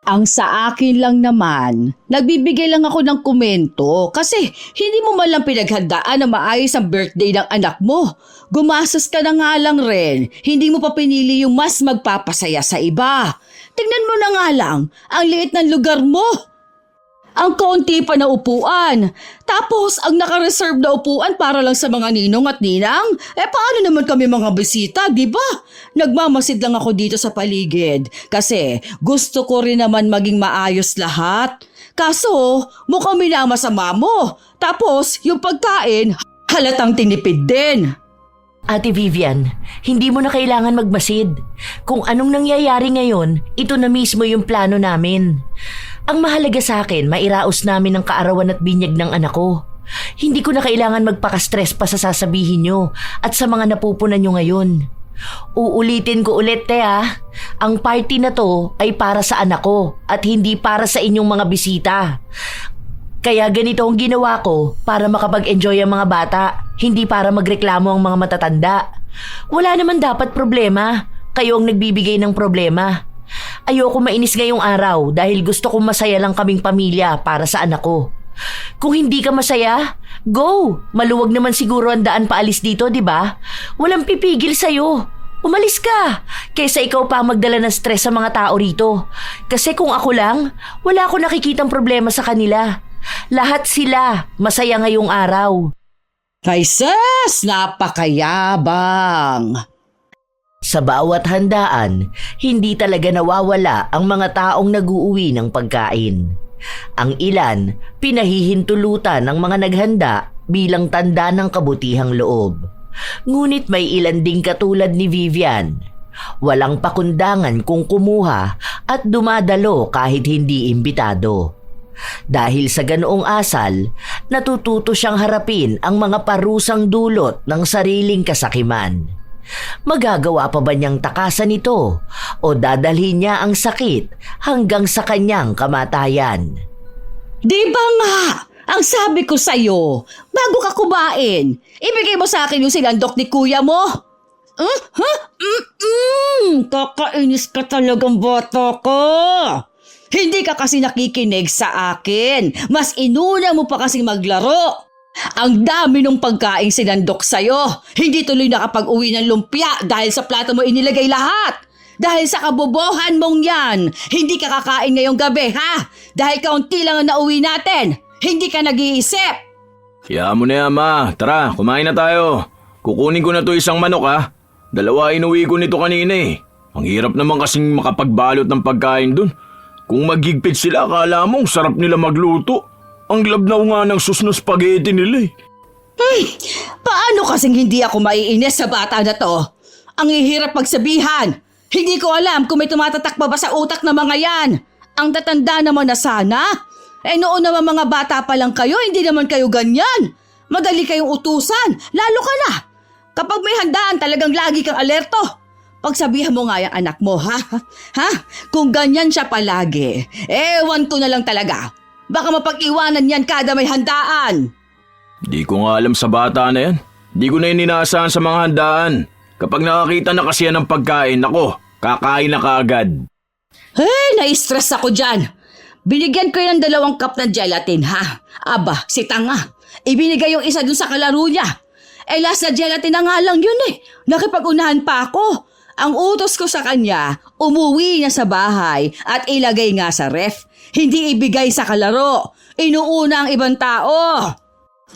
Ang sa akin lang naman, nagbibigay lang ako ng komento kasi hindi mo man lang pinaghandaan na maayos ang birthday ng anak mo. Gumastos ka na nga lang rin, hindi mo pa pinili yung mas magpapasaya sa iba. Tingnan mo na nga lang, ang liit ng lugar mo. Ang kaunti pa na upuan. Tapos ang naka-reserve na upuan para lang sa mga ninong at ninang. Paano naman kami mga bisita, di ba? Nagmamasid lang ako dito sa paligid kasi gusto ko rin naman maging maayos lahat. Kaso mukhang minamasama mo. Tapos yung pagkain halatang tinipid din. Ate Vivian, hindi mo na kailangan magmasid. Kung anong nangyayari ngayon, ito na mismo yung plano namin. Ang mahalaga sa akin, mairaos namin ang kaarawan at binyag ng anak ko. Hindi ko na kailangan magpaka-stress pa sa sasabihin nyo at sa mga napupunan nyo ngayon. Uulitin ko ulit, ang party na to ay para sa anak ko at hindi para sa inyong mga bisita. Kaya ganito ang ginawa ko para makapag-enjoy ang mga bata, hindi para magreklamo ang mga matatanda. Wala naman dapat problema, kayo ang nagbibigay ng problema. Ayoko mainis ngayong araw dahil gusto kong masaya lang kaming pamilya para sa anak ko. Kung hindi ka masaya, go! Maluwag naman siguro ang daan paalis dito, di ba? Walang pipigil sa'yo. Umalis ka, kaysa ikaw pa magdala ng stress sa mga tao rito. Kasi kung ako lang, wala akong nakikitang problema sa kanila. Lahat sila masaya ngayong araw. Ay sus, napakayabang. Sa bawat handaan, hindi talaga nawawala ang mga taong nag-uuwi ng pagkain. Ang ilan, pinahihintulutan ng mga naghanda bilang tanda ng kabutihang loob. Ngunit may ilan ding katulad ni Vivian. Walang pakundangan kung kumuha at dumadalo kahit hindi imbitado. Dahil sa ganoong asal, natututo siyang harapin ang mga parusang dulot ng sariling kasakiman. Magagawa pa ba niyang takasan ito o dadalhin niya ang sakit hanggang sa kanyang kamatayan? Di ba nga? Ang sabi ko sa'yo, bago ka kumain, ibigay mo sa akin yung silandok ni kuya mo. Kakainis ka talagang bata ko. Hindi ka kasi nakikinig sa akin. Mas inuna mo pa kasing maglaro. Ang dami ng pagkain sinandok sa'yo. Hindi tuloy nakapag-uwi ng lumpia dahil sa plato mo inilagay lahat. Dahil sa kabobohan mong yan, hindi ka kakain ngayong gabi, ha? Dahil kaunti lang ang nauwi natin. Hindi ka nag-iisip. Kaya mo na yan, ma. Tara, kumain na tayo. Kukunin ko na to isang manok, ha? Dalawa inuwi ko nito kanina eh. Ang hirap naman kasing makapagbalot ng pagkain dun. Kung maghigpit sila, akala mong sarap nila magluto. Ang labnaw nga ng sus na spaghetti nila eh. Paano kasing hindi ako maiinis sa bata na to? Ang hihirap magsabihan. Hindi ko alam kung may tumatatak pa ba sa utak ng mga yan. Ang tatanda naman na sana. Noon naman mga bata pa lang kayo, hindi naman kayo ganyan. Madali kayong utusan, lalo ka na. Kapag may handaan, talagang lagi kang alerto. Pagsabihan mo nga yung anak mo, ha? Ha? Kung ganyan siya palagi, ewan ko na lang talaga. Baka mapag-iwanan yan kada may handaan. Di ko nga alam sa bata na yan. Di ko na yun inaasahan sa mga handaan. Kapag nakakita na kasi yan ng pagkain, ako, kakain na kaagad. Na-stress ako dyan. Binigyan ko yan ng 2 cup ng gelatin, ha? Aba, si tanga. Ibinigay yung isa dun sa kalaro niya. Last na gelatin na nga lang yun eh. Nakipag-unahan pa ako. Ang utos ko sa kanya, umuwi na sa bahay at ilagay nga sa ref. Hindi ibigay sa kalaro. Inuuna ang ibang tao.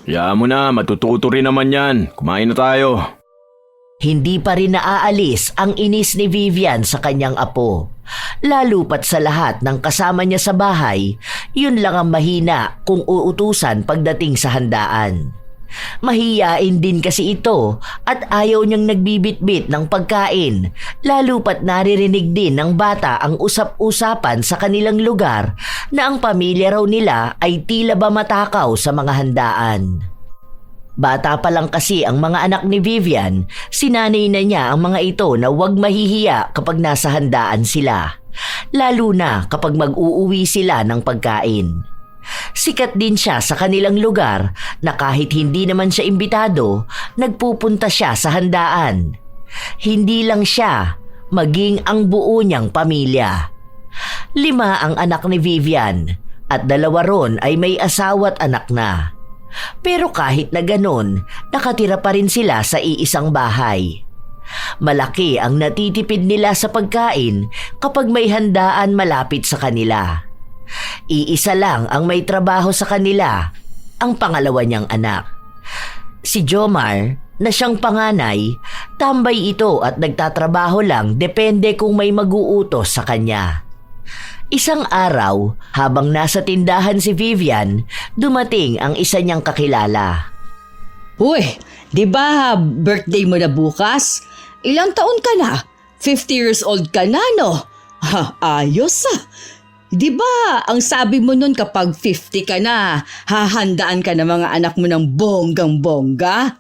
Kaya mo na, matututo rin naman yan. Kumain na tayo. Hindi pa rin naaalis ang inis ni Vivian sa kanyang apo. Lalo pat sa lahat ng kasama niya sa bahay, yun lang ang mahina kung uutusan pagdating sa handaan. Mahiyain din kasi ito at ayaw niyang nagbibitbit ng pagkain, lalo pat naririnig din ng bata ang usap-usapan sa kanilang lugar na ang pamilya raw nila ay tila ba matakaw sa mga handaan. Bata pa lang kasi ang mga anak ni Vivian, sinanay na niya ang mga ito na huwag mahihiya kapag nasa handaan sila, lalo na kapag mag-uuwi sila ng pagkain. Sikat din siya sa kanilang lugar na kahit hindi naman siya imbitado, nagpupunta siya sa handaan. Hindi lang siya, maging ang buo niyang pamilya. 5 ang anak ni Vivian at 2 ron ay may asawa at anak na. Pero kahit na ganon, nakatira pa rin sila sa iisang bahay. Malaki ang natitipid nila sa pagkain kapag may handaan malapit sa kanila. Iisa lang ang may trabaho sa kanila, ang pangalawa niyang anak. Si Jomar, na siyang panganay, tambay ito at nagtatrabaho lang depende kung may mag-uutos sa kanya. Isang araw, habang nasa tindahan si Vivian, dumating ang isa niyang kakilala. Uy, di ba birthday mo na bukas? Ilang taon ka na? 50 years old ka na, no? Ayos ah. Di ba ang sabi mo nun kapag 50 ka na, hahandaan ka ng mga anak mo ng bonggang-bongga?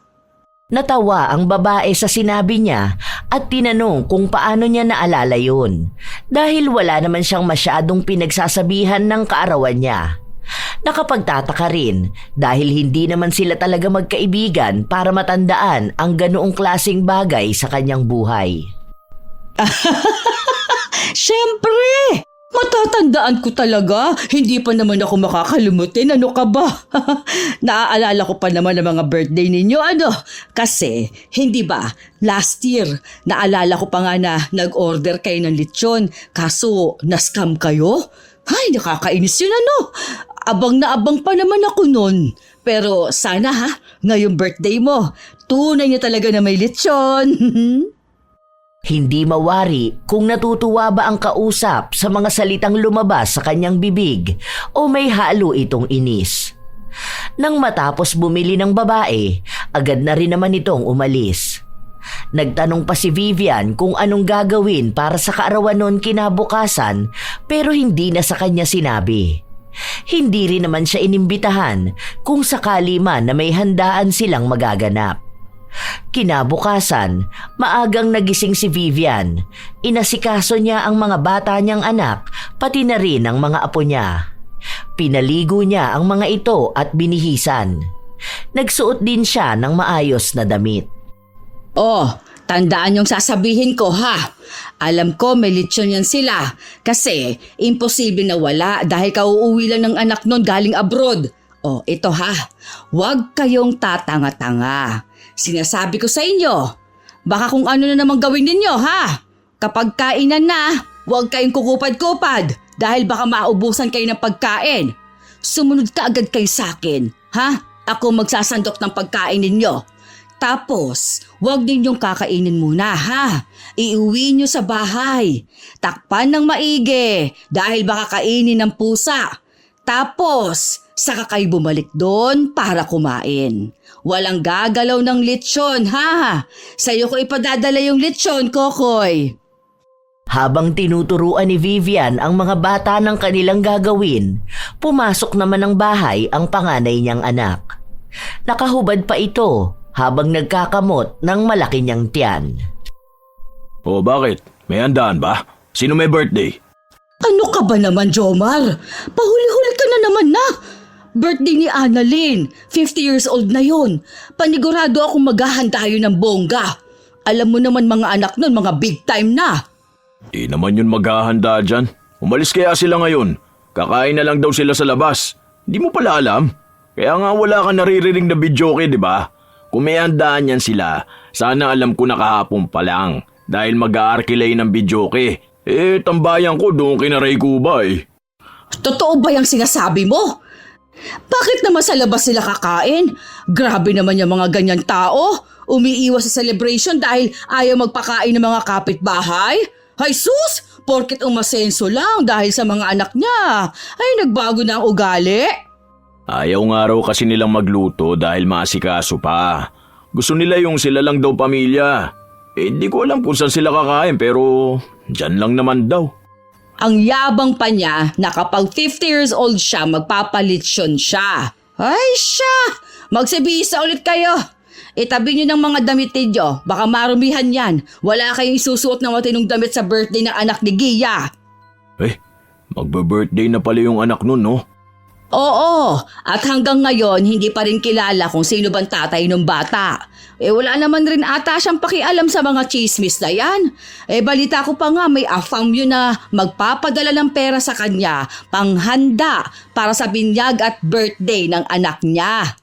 Natawa ang babae sa sinabi niya at tinanong kung paano niya naalala yun dahil wala naman siyang masyadong pinagsasabihan ng kaarawan niya. Nakapagtataka rin dahil hindi naman sila talaga magkaibigan para matandaan ang ganoong klaseng bagay sa kanyang buhay. Siyempre! Matatandaan ko talaga. Hindi pa naman ako makakalimutin. Ano ka ba? Naaalala ko pa naman ang mga birthday ninyo. Ano? Kasi, hindi ba, last year, naalala ko pa nga na nag-order kayo ng lechon. Kaso, na-scam kayo? Ay, nakakainis yun ano. Abang na abang pa naman ako nun. Pero sana ha, ngayong birthday mo, tunay niya talaga na may lechon. Hindi mawari kung natutuwa ba ang kausap sa mga salitang lumabas sa kanyang bibig o may halo itong inis. Nang matapos bumili ng babae, agad na rin naman itong umalis. Nagtanong pa si Vivian kung anong gagawin para sa kaarawan noon kinabukasan pero hindi na sa kanya sinabi. Hindi rin naman siya inimbitahan kung sakali man na may handaan silang magaganap. Kinabukasan, maagang nagising si Vivian. Inasikaso niya ang mga bata niyang anak, pati na rin ang mga apo niya. Pinaligo niya ang mga ito at binihisan. Nagsuot din siya ng maayos na damit. Oh, tandaan yung sasabihin ko ha. Alam ko may lechon yan sila kasi imposible na wala dahil kauuwi lang ng anak nun galing abroad. Oh, ito ha. Huwag kayong tatanga-tanga. Sinasabi ko sa inyo, baka kung ano na naman gawin ninyo ha. Kapag kainan na, huwag kayong kukupad-kupad dahil baka maubusan kayo ng pagkain. Sumunod ka agad kayo sa akin, ha? Ako magsasandok ng pagkain ninyo. Tapos, huwag ninyong kakainin muna ha. Iuwi nyo sa bahay. Takpan ng maigi dahil baka kainin ng pusa. Tapos, saka kayo bumalik doon para kumain. Walang gagalaw ng lechon, ha? Sa'yo ko ipadadala yung lechon, Kokoy. Habang tinuturuan ni Vivian ang mga bata ng kanilang gagawin, pumasok naman ng bahay ang panganay niyang anak. Nakahubad pa ito habang nagkakamot ng malaki niyang tiyan. O bakit? May handaan ba? Sino may birthday? Ano ka ba naman, Jomar? Pahuli-huli ka na naman na. Birthday ni Annalyn, 50 years old na yun. Panigurado akong maghahanda yun ng bongga. Alam mo naman mga anak nun, mga big time na. Di naman yun maghahanda dyan. Umalis kaya sila ngayon. Kakain na lang daw sila sa labas. Di mo pala alam. Kaya nga wala ka naririnig na videoke, di ba? Kung may handaan yan sila, sana alam ko na kahapon pa lang. Dahil mag-aarkilay ng videoke. Tambayan ko doon kina Ray Cuba eh. Totoo ba yung sinasabi mo? Bakit naman sa labas sila kakain? Grabe naman yung mga ganyan tao. Umiiwas sa celebration dahil ayaw magpakain ng mga kapitbahay. Ay sus! Porket umasenso lang dahil sa mga anak niya. Ay nagbago na ang ugali. Ayaw nga raw kasi nilang magluto dahil maasikaso pa. Gusto nila yung sila lang daw pamilya. Di ko alam kung saan sila kakain pero dyan lang naman daw. Ang yabang pa niya na kapag 50 years old siya, magpapalitsyon siya. Ay siya! Magsibisa ulit kayo. Itabi niyo ng mga damit ninyo. Baka marumihan yan. Wala kayong isusuot na matinong damit sa birthday ng anak ni Gia. Magbe-birthday na pala yung anak nun, no? Oo, at hanggang ngayon hindi pa rin kilala kung sino bang tatay ng bata. Wala naman rin ata siyang pakialam sa mga chismis na yan. Balita ko pa nga may afam yun na magpapadala ng pera sa kanya panghanda para sa binyag at birthday ng anak niya.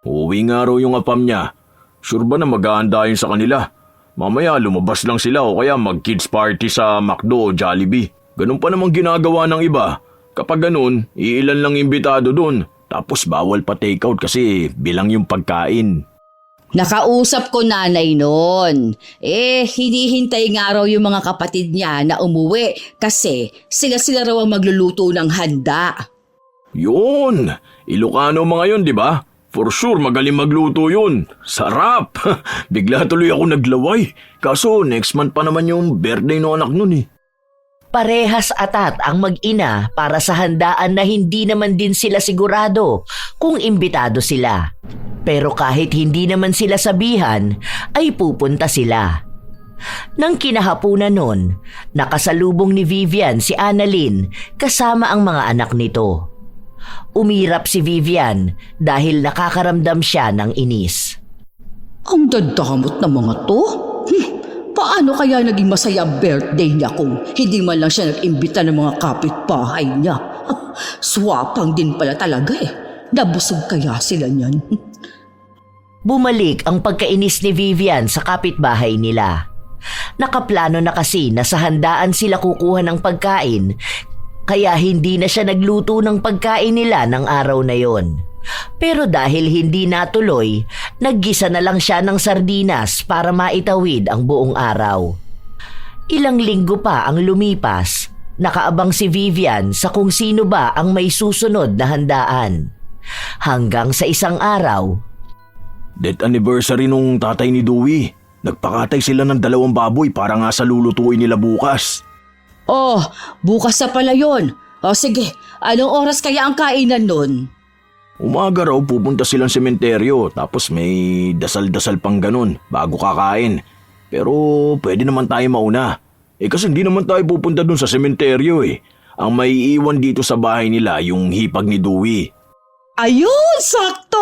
Uuwi nga raw yung apam niya. Sure ba na maghahanda yun sa kanila? Mamaya lumabas lang sila o kaya mag-kids party sa McDo o Jollibee. Ganun pa namang ginagawa ng iba. Kapag ganun, iilan lang imbitado dun. Tapos bawal pa takeout kasi bilang yung pagkain. Nakausap ko nanay noon. Hinihintay nga raw yung mga kapatid niya na umuwi kasi sila raw ang magluluto ng handa. Yun! Ilocano mga yun, di ba? For sure, magaling magluto yun. Sarap! Bigla tuloy ako naglaway. Kaso next month pa naman yung birthday ng anak nun eh. Parehas atat ang mag-ina para sa handaan na hindi naman din sila sigurado kung imbitado sila. Pero kahit hindi naman sila sabihan, ay pupunta sila. Nang kinahapunan nun, nakasalubong ni Vivian si Annalyn kasama ang mga anak nito. Umirap si Vivian dahil nakakaramdam siya ng inis. Ang dadamot ng mga to? Paano kaya naging masaya ang birthday niya kung hindi man lang siya nag-imbita ng mga kapitbahay niya? Swapang din pala talaga eh. Nabusog kaya sila niyan? Bumalik ang pagkainis ni Vivian sa kapitbahay nila. Nakaplano na kasi na sa handaan sila kukuha ng pagkain, kaya hindi na siya nagluto ng pagkain nila ng araw na yon. Pero dahil hindi natuloy, naggisa na lang siya ng sardinas para maitawid ang buong araw. Ilang linggo pa ang lumipas, nakaabang si Vivian sa kung sino ba ang may susunod na handaan. Hanggang sa isang araw, Death anniversary nung tatay ni Dewey. Nagpakatay sila ng 2 baboy para nga sa lulutuin nila bukas. Bukas na pala yun. Sige, anong oras kaya ang kainan nun? Umaga raw pupunta silang sementeryo tapos may dasal-dasal pang ganun bago kakain. Pero pwede naman tayo mauna. Kasi hindi naman tayo pupunta dun sa sementeryo eh. Ang may iwan dito sa bahay nila yung hipag ni Dewey. Ayun, sakto!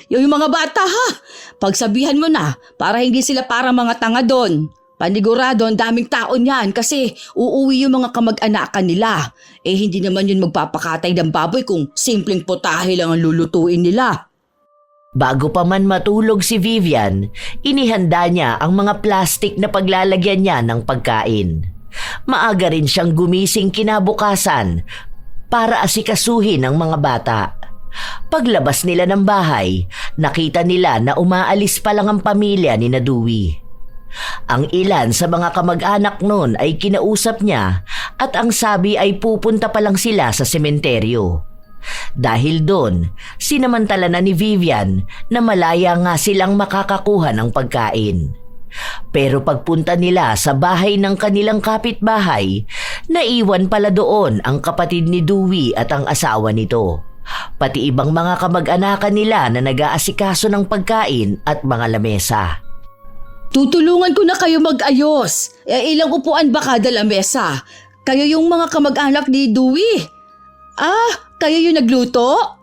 Yung mga bata ha. Pagsabihan mo na para hindi sila para mga tanga doon. Panigurado ang daming tao niyan kasi uuwi yung mga kamag-anakan nila. Hindi naman yun magpapakatay ng baboy kung simpleng putahe lang ang lulutuin nila. bago pa man matulog si Vivian, inihanda niya ang mga plastik na paglalagyan niya ng pagkain. Maaga rin siyang gumising kinabukasan para asikasuhin ang mga bata. Paglabas nila ng bahay, nakita nila na umaalis pa lang ang pamilya ni Dewey. Ang ilan sa mga kamag-anak noon ay kinausap niya at ang sabi ay pupunta pa lang sila sa sementeryo. Dahil doon, sinamantala na ni Vivian na malaya nga silang makakakuha ng pagkain. Pero pagpunta nila sa bahay ng kanilang kapitbahay, naiwan pala doon ang kapatid ni Dewey at ang asawa nito. Pati ibang mga kamag-anakan nila na nag-aasikaso ng pagkain at mga lamesa. Tutulungan ko na kayo mag-ayos. Ilang upuan ba kada lamesa? Kayo yung mga kamag-anak ni Dewey. Kayo yung nagluto?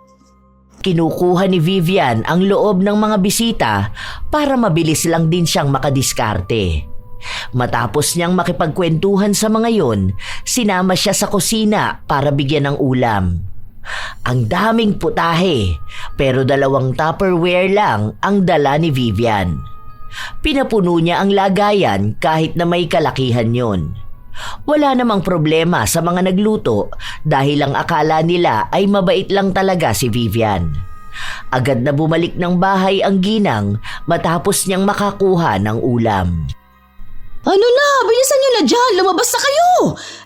Kinukuha ni Vivian ang loob ng mga bisita para mabilis lang din siyang makadiskarte. Matapos niyang makipagkwentuhan sa mga yon, sinama siya sa kusina para bigyan ng ulam. Ang daming putahe, pero 2 Tupperware lang ang dala ni Vivian. Pinapuno niya ang lagayan kahit na may kalakihan yon. Wala namang problema sa mga nagluto dahil ang akala nila ay mabait lang talaga si Vivian. Agad na bumalik ng bahay ang ginang matapos niyang makakuha ng ulam. Ano na? Bilisan niyo na dyan. Lumabas na kayo.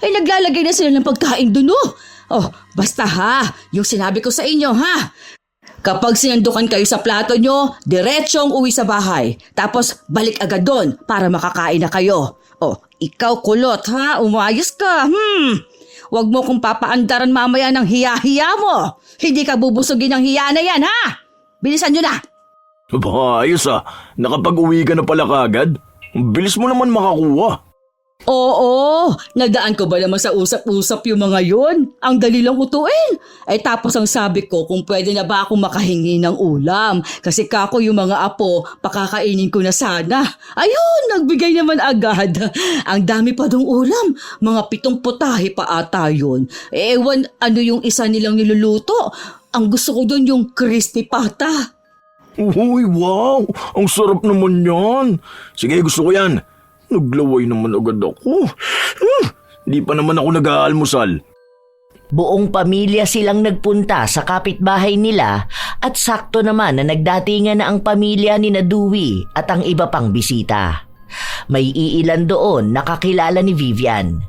Naglalagay na sila ng pagkain dun basta ha. Yung sinabi ko sa inyo ha. Kapag sinandukan kayo sa plato nyo, diretsong uwi sa bahay. Tapos balik agad doon para makakain na kayo. Ikaw kulot ha, umayos ka. Huwag mo kong papaandaran mamaya ng hiya-hiya mo. Hindi ka bubusugin ng hiya na yan ha. Bilisan nyo na. Ayos Nakapag-uwi ka na pala kagad. Ang bilis mo naman makakuha. Oo, nadaan ko ba naman sa usap-usap yung mga yun? Ang dali lang utuin. Tapos ang sabi ko kung pwede na ba akong makahingi ng ulam. Kasi kako yung mga apo, pakakainin ko na sana. Ayun, nagbigay naman agad. Ang dami pa dong ulam. Mga 7 putahe pa ata yun. Ewan ano yung isa nilang niluluto. Ang gusto ko doon yung crispy pata. Uy, wow! Ang sarap naman yan! Sige, gusto ko yan. Naglaway naman agad ako. Di pa naman ako nag-aalmusal. Buong pamilya silang nagpunta sa kapitbahay nila at sakto naman na nagdatingan na ang pamilya ni Dewey at ang iba pang bisita. May iilan doon nakakilala ni Vivian.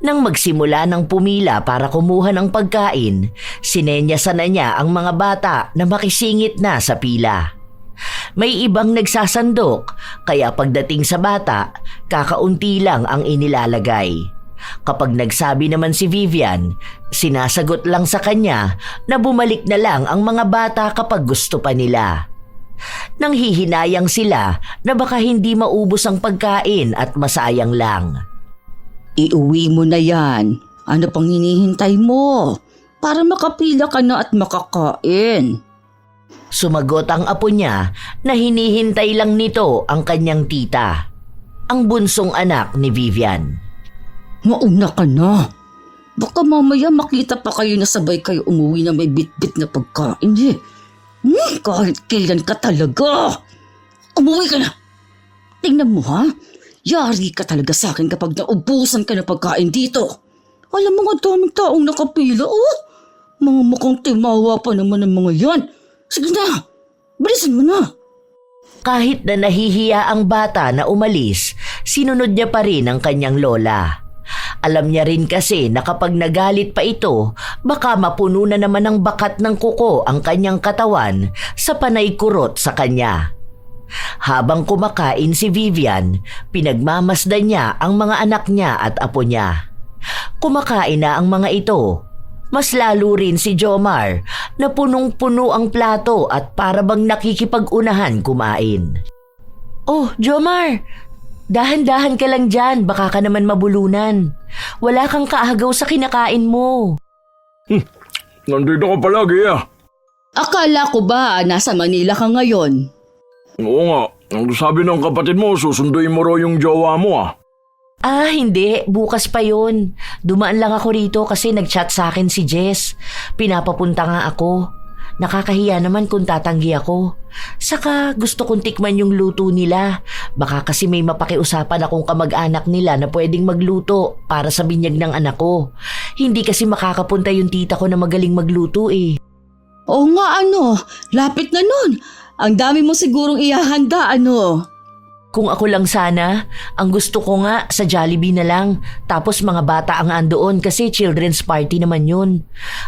Nang magsimula ng pumila para kumuha ng pagkain, sinenyasan na niya ang mga bata na makisingit na sa pila. May ibang nagsasandok, kaya pagdating sa bata, kakaunti lang ang inilalagay. Kapag nagsabi naman si Vivian, sinasagot lang sa kanya na bumalik na lang ang mga bata kapag gusto pa nila. Nang hihinayang sila na baka hindi maubos ang pagkain at masayang lang. Iuwi mo na yan. Ano pang hinihintay mo? Para makapila ka na at makakain. Sumagot ang apo niya na hinihintay lang nito ang kanyang tita, ang bunsong anak ni Vivian. Mauna ka na. Baka mamaya makita pa kayo na sabay kayo umuwi na may bit-bit na pagkain eh. Kahit kailan ka talaga. Umuwi ka na. Tingnan mo ha. Yari ka talaga sa akin kapag naubusan ka ng pagkain dito. Alam mo nga daming taong nakapila oh. Mga mukhang timawa pa naman ng mga yan. Sige na, bilisan mo na. Kahit na nahihiya ang bata na umalis, sinunod niya pa rin ang kanyang lola. Alam niya rin kasi na kapag nagalit pa ito, baka mapuno na naman ng bakat ng kuko ang kanyang katawan sa panay kurot sa kanya. Habang kumakain si Vivian, pinagmamasdan niya ang mga anak niya at apo niya. Kumakain na ang mga ito. Mas lalo rin si Jomar na punong-puno ang plato at para bang nakikipag-unahan kumain. Oh, Jomar! Dahan-dahan ka lang dyan, baka ka naman mabulunan. Wala kang kaagaw sa kinakain mo. Nandito ka palagi ah. Akala ko ba nasa Manila ka ngayon? Oo nga, ang sabi ng kapatid mo, susunduin mo raw yung jowa mo ah. Ah, hindi. Bukas pa yun. Dumaan lang ako rito kasi nag-chat sa akin si Jess. Pinapapunta nga ako. Nakakahiya naman kung tatanggi ako. Saka gusto kong tikman yung luto nila. Baka kasi may mapakiusapan akong kamag-anak nila na pwedeng magluto para sa binyag ng anak ko. Hindi kasi makakapunta yung tita ko na magaling magluto eh. Oo nga lapit na nun. Ang dami mo sigurong ihahanda Kung ako lang sana, ang gusto ko nga sa Jollibee na lang. Tapos mga bata ang andoon kasi children's party naman yun.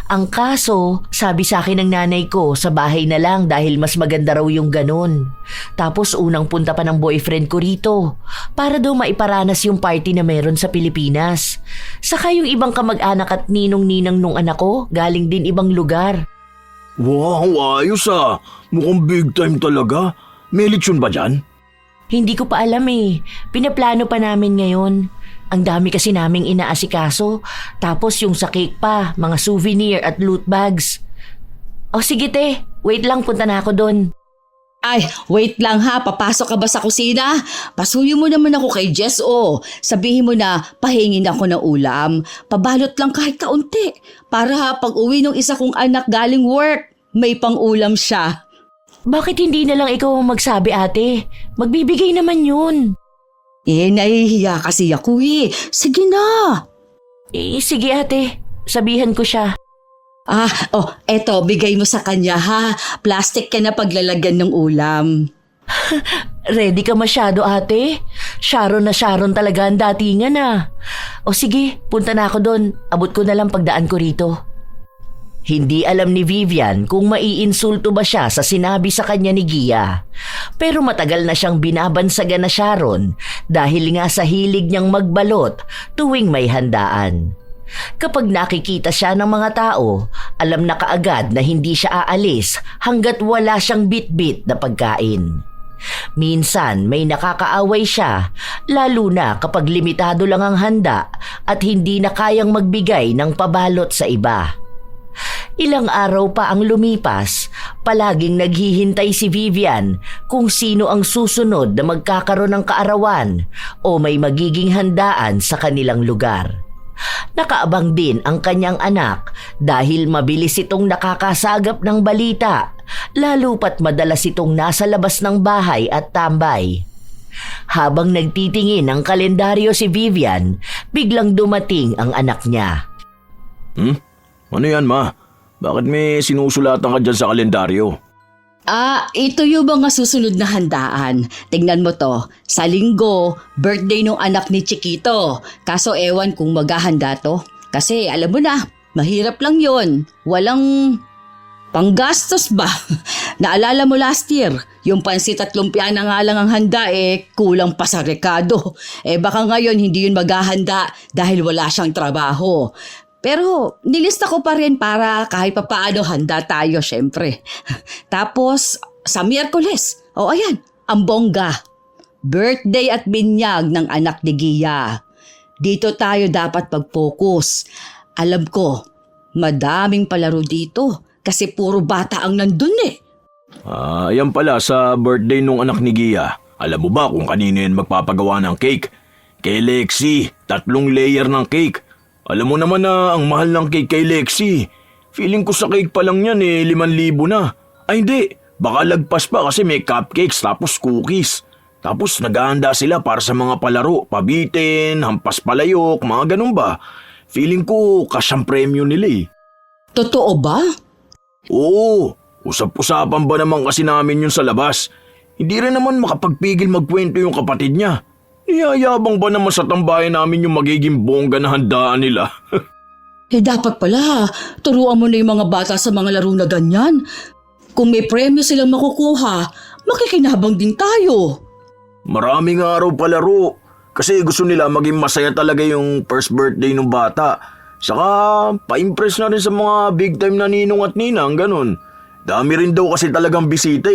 Ang kaso, sabi sa akin ng nanay ko sa bahay na lang dahil mas maganda raw yung ganun. Tapos unang punta pa ng boyfriend ko rito para daw maiparanas yung party na meron sa Pilipinas. Saka yung ibang kamag-anak at ninong-ninang nung anak ko galing din ibang lugar. Wow, ayos ah. Mukhang big time talaga. May lechon ba dyan? Hindi ko pa alam eh. Pinaplano pa namin ngayon. Ang dami kasi naming inaasikaso. Tapos yung sa cake pa, mga souvenir at loot bags. O sige te, wait lang, punta na ako doon. Ay, wait lang ha. Papasok ka ba sa kusina? Pasuyo mo naman ako kay Jess Sabihin mo na pahingin ako ng ulam. Pabalot lang kahit kaunti. Para pag uwi ng isa kong anak galing work, may pang-ulam siya. Bakit hindi na lang ikaw ang magsabi ate? Magbibigay naman yun. Nahihiya kasi ako Sige na. Sige ate, sabihan ko siya. Eto, bigay mo sa kanya ha. Plastic ka na paglalagyan ng ulam. Ready ka masyado ate? Sharon na Sharon talaga ang datingan O sige, punta na ako doon. Abot ko na lang pagdaan ko rito. Hindi alam ni Vivian kung maiinsulto ba siya sa sinabi sa kanya ni Gia. Pero matagal na siyang binabansagan na Sharon dahil nga sa hilig niyang magbalot tuwing may handaan. Kapag nakikita siya ng mga tao, alam na kaagad na hindi siya aalis hanggat wala siyang bit-bit na pagkain. Minsan may nakakaaway siya, lalo na kapag limitado lang ang handa at hindi na kayang magbigay ng pabalot sa iba. Ilang araw pa ang lumipas, palaging naghihintay si Vivian kung sino ang susunod na magkakaroon ng kaarawan o may magiging handaan sa kanilang lugar. Nakaabang din ang kanyang anak dahil mabilis itong nakakasagap ng balita, lalo pat madalas itong nasa labas ng bahay at tambay. Habang nagtitingin ng kalendaryo si Vivian, biglang dumating ang anak niya. Ano yan, ma? Bakit may sinusulatan ka dyan sa kalendaryo? Ito yung mga susunod na handaan. Tingnan mo to. Sa linggo, birthday nung anak ni Chiquito. Kaso ewan kung maghahanda to. Kasi alam mo na, mahirap lang yon. Walang panggastos ba? Naalala mo last year, yung pansit at lumpia na nga lang ang handa kulang pa sa rekado. Baka ngayon hindi yun maghahanda dahil wala siyang trabaho. Pero nilista ko pa rin para kahit papaano handa tayo syempre. Tapos sa Miyerkules, ayan, ang bongga. Birthday at binyag ng anak ni Gia. Dito tayo dapat mag-focus. Alam ko, madaming palaro dito kasi puro bata ang nandun Yan pala sa birthday nung anak ni Gia. Alam mo ba kung kanino yan magpapagawa ng cake? Kay Lexi, 3 layer ng cake. Alam mo naman na ang mahal ng cake kay Lexi. Feeling ko sa cake pa lang yan 5,000 na. Ay hindi, baka lagpas pa kasi may cupcakes tapos cookies. Tapos naghahanda sila para sa mga palaro, pabitin, hampas palayok, mga ganun ba. Feeling ko kasyang premyo nila Totoo ba? Oo, usap-usapan ba naman kasi namin yun sa labas. Hindi rin naman makapagpigil magkwento yung kapatid niya. Iyayabang ba naman sa tambayan namin yung magiging bongga na handaan nila? Dapat pala, turuan mo na yung mga bata sa mga laro na ganyan. Kung may premyo silang makukuha, makikinabang din tayo. Maraming araw palaro. Kasi gusto nila maging masaya talaga yung first birthday ng bata. Saka pa-impress na rin sa mga big time na ninong at ninang, ganun. Dami rin daw kasi talagang bisita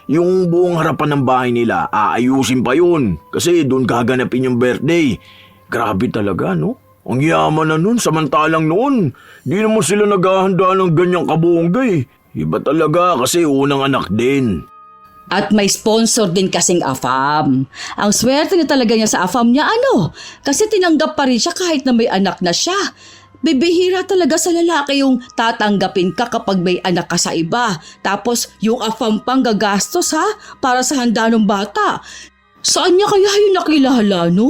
Yung buong harapan ng bahay nila, aayusin pa yun. Kasi doon gaganapin yung birthday. Grabe talaga, no? Ang yaman na nun, samantalang noon. Di naman sila naghahanda ng ganyang kabongga Iba talaga kasi unang anak din. At may sponsor din kasing AFAM. Ang swerte na talaga niya sa AFAM niya kasi tinanggap pa rin siya kahit na may anak na siya. Bibihira talaga sa lalaki yung tatanggapin ka kapag may anak ka sa iba. Tapos yung AFAM pang gagastos para sa handa ng bata. Saan niya kaya yung nakilala, no?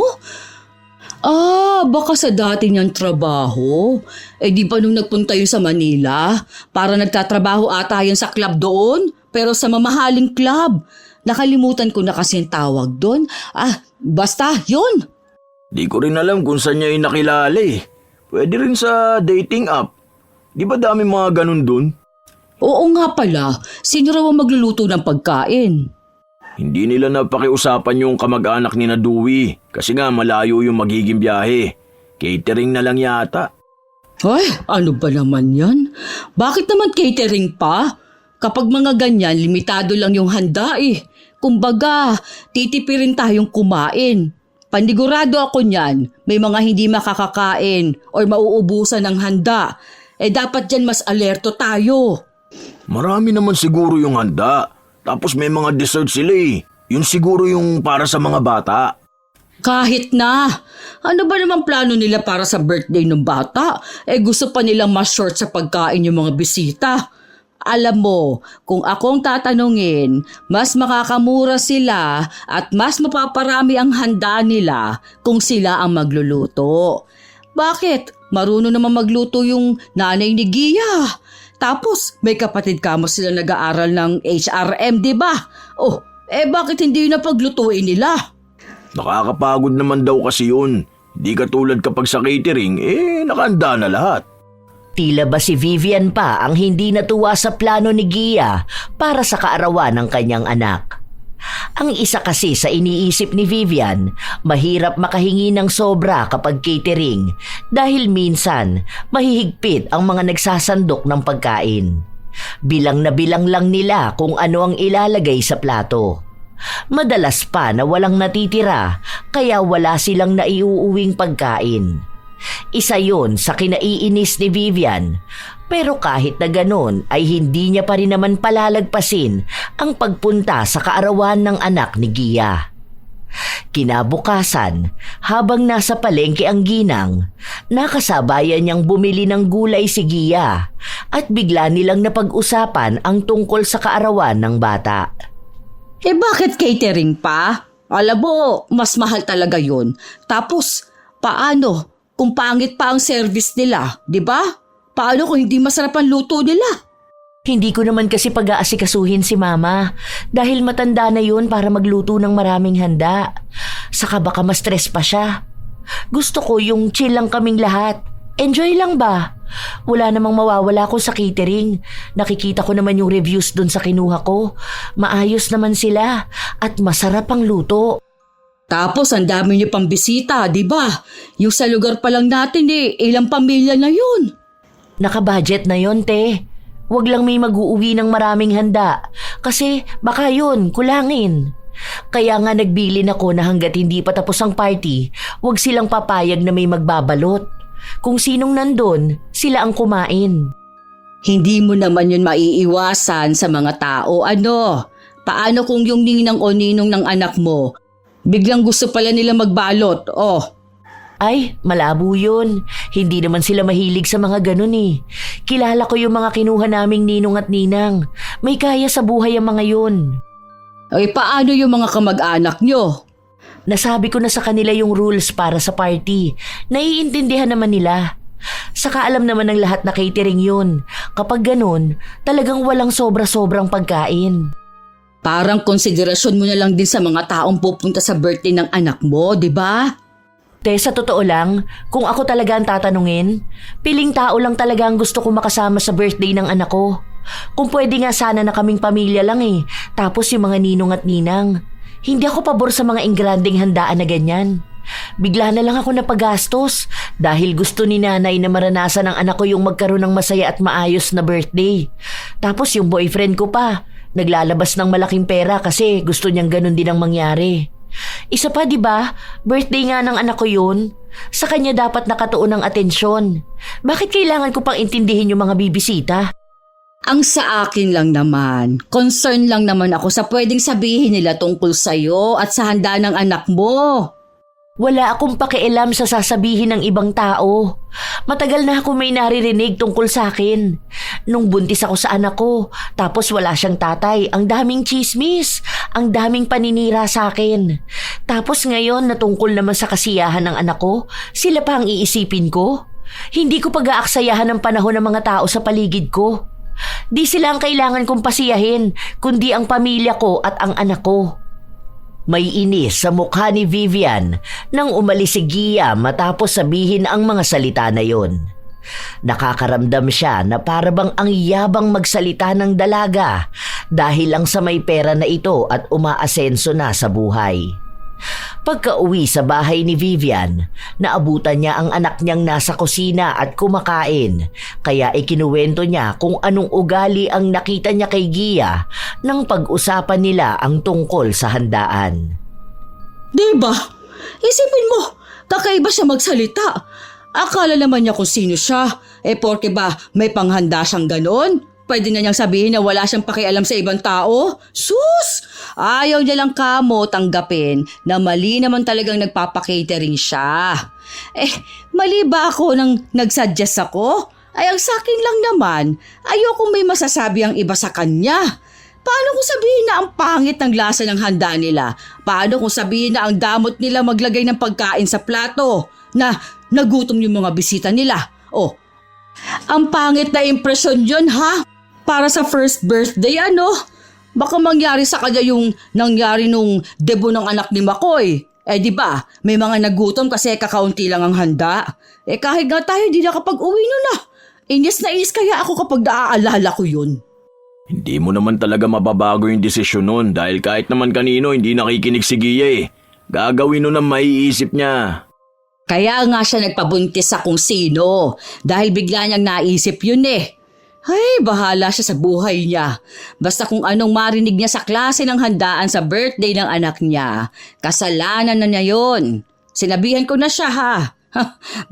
Baka sa dati niyang trabaho. Di ba nung nagpunta yun sa Manila? Para nagtatrabaho ata yun sa club doon, pero sa mamahaling club. Nakalimutan ko na kasi yung tawag doon. Basta, yun. Di ko rin alam kung saan niya nakilala Pwede rin sa dating app. Di ba dami mga ganun dun? Oo nga pala, sino raw ang magluluto ng pagkain? Hindi nila napakiusapan yung kamag-anak ni Dewey kasi nga malayo yung magiging biyahe. Catering na lang yata. Ay, ano ba naman yan? Bakit naman catering pa? Kapag mga ganyan, limitado lang yung handa Kumbaga, titipirin tayong kumain. Panigurado ako niyan, may mga hindi makakakain o mauubusan ng handa. Dapat dyan mas alerto tayo. Marami naman siguro yung handa. Tapos may mga dessert sila Yun siguro yung para sa mga bata. Kahit na. Ano ba naman plano nila para sa birthday ng bata? Gusto pa nilang mas short sa pagkain yung mga bisita. Alam mo, kung akong tatanungin, mas makakamura sila at mas mapaparami ang handa nila kung sila ang magluluto. Bakit? Marunong naman magluto yung nanay ni Gia. Tapos may kapatid kamo sila nag-aaral ng HRM, di ba? Bakit hindi yun na paglutuin nila? Nakakapagod naman daw kasi yun. Di katulad kapag sa catering, nakahanda na lahat. Tila ba si Vivian pa ang hindi natuwa sa plano ni Gia para sa kaarawan ng kanyang anak. Ang isa kasi sa iniisip ni Vivian, mahirap makahingi ng sobra kapag catering dahil minsan mahihigpit ang mga nagsasandok ng pagkain. Bilang na bilang lang nila kung ano ang ilalagay sa plato. Madalas pa na walang natitira kaya wala silang naiuuwing pagkain. Isa yon sa kinaiinis ni Vivian, pero kahit na ganon ay hindi niya pa rin naman palalagpasin ang pagpunta sa kaarawan ng anak ni Gia. Kinabukasan, habang nasa palengke ang ginang, nakasabayan niyang bumili ng gulay si Gia at bigla nilang napag-usapan ang tungkol sa kaarawan ng bata. Bakit catering pa? Alam mo, mas mahal talaga yun. Tapos, paano kung pangit pa ang service nila, di ba? Paano kung hindi masarap ang luto nila? Hindi ko naman kasi pag-aasikasuhin si Mama dahil matanda na yun para magluto ng maraming handa. Saka baka ma-stress pa siya. Gusto ko yung chill lang kaming lahat. Enjoy lang ba? Wala namang mawawala ko sa catering. Nakikita ko naman yung reviews dun sa kinuha ko. Maayos naman sila at masarap ang luto. Tapos ang dami niyo pang bisita, di ba? Yung sa lugar pa lang natin ilang pamilya na yun. Naka-budget na yon, te. Huwag lang may mag-uuwi ng maraming handa kasi baka yun, kulangin. Kaya nga nagbilin ako na hanggat hindi pa tapos ang party, huwag silang papayag na may magbabalot. Kung sinong nandun, sila ang kumain. Hindi mo naman yun maiiwasan sa mga tao. Paano kung yung ninang o ninong ng anak mo, biglang gusto pala nila magbalot, Ay, malabo yun. Hindi naman sila mahilig sa mga ganun eh. Kilala ko yung mga kinuha naming ninong at ninang. May kaya sa buhay ang mga yun. Paano yung mga kamag-anak nyo? Nasabi ko na sa kanila yung rules para sa party. Naiintindihan naman nila. Saka alam naman ng lahat na catering yun. Kapag ganun, talagang walang sobra-sobrang pagkain. Parang konsiderasyon mo na lang din sa mga taong pupunta sa birthday ng anak mo, di ba? Te, sa totoo lang, kung ako talaga ang tatanungin, piling tao lang talaga ang gusto ko makasama sa birthday ng anak ko. Kung pwede nga sana na kaming pamilya lang tapos yung mga ninong at ninang. Hindi ako pabor sa mga ingranding handaan na ganyan. Bigla na lang ako napagastos dahil gusto ni nanay na maranasan ng anak ko yung magkaroon ng masaya at maayos na birthday. Tapos yung boyfriend ko pa, naglalabas ng malaking pera kasi gusto niyang ganun din ang mangyari. Isa pa, di ba? Birthday nga ng anak ko yun. Sa kanya dapat nakatuon ng atensyon. Bakit kailangan ko pang intindihin yung mga bibisita? Ang sa akin lang naman, concern lang naman ako sa pwedeng sabihin nila tungkol sa'yo at sa handa ng anak mo. Wala akong pakialam sa sasabihin ng ibang tao. Matagal na ako may naririnig tungkol sa akin. Nung buntis ako sa anak ko, tapos wala siyang tatay, ang daming chismis, ang daming paninira sa akin. Tapos ngayon na tungkol naman sa kasiyahan ng anak ko, sila pa ang iisipin ko. Hindi ko pag-aaksayahan ng panahon ng mga tao sa paligid ko. Di sila ang kailangan kong pasiyahin, kundi ang pamilya ko at ang anak ko. May inis sa mukha ni Vivian nang umalis si Gia matapos sabihin ang mga salita na yon. Nakakaramdam siya na parabang ang yabang magsalita ng dalaga dahil lang sa may pera na ito at umaasenso na sa buhay. Pagka-uwi sa bahay ni Vivian, naabutan niya ang anak niyang nasa kusina at kumakain, kaya ikinuwento niya kung anong ugali ang nakita niya kay Gia nang pag-usapan nila ang tungkol sa handaan. Diba? Isipin mo, kakaiba siya magsalita. Akala naman niya kung sino siya. Porke ba may panghanda siyang ganon? Pwede na niyang sabihin na wala siyang pakialam sa ibang tao? Sus! Ayaw niya lang kamo tanggapin na mali naman talagang nagpapakatering siya. Mali ba ako nang nagsuggest ako? Ay, ang sakin lang naman, ayokong may masasabi ang iba sa kanya. Paano kung sabihin na ang pangit ng lasa ng handa nila? Paano kung sabihin na ang damot nila maglagay ng pagkain sa plato? Na nagutom yung mga bisita nila? Ang pangit na impresyon yun, ha? Para sa first birthday, Baka mangyari sa kanya yung nangyari nung debut ng anak ni Makoy. Di ba? May mga nagutom kasi kakaunti lang ang handa. Kahit nga tayo di nakapag-uwi nun na. Inis na inis kaya ako kapag naaalala ko yun. Hindi mo naman talaga mababago yung desisyon nun dahil kahit naman kanino hindi nakikinig si Gia Gagawin nun ang maiisip niya. Kaya nga siya nagpabuntis sa kung sino dahil bigla niyang naisip yun . Ay, bahala siya sa buhay niya. Basta kung anong marinig niya sa klase ng handaan sa birthday ng anak niya, kasalanan na niya yun. Sinabihan ko na siya ha.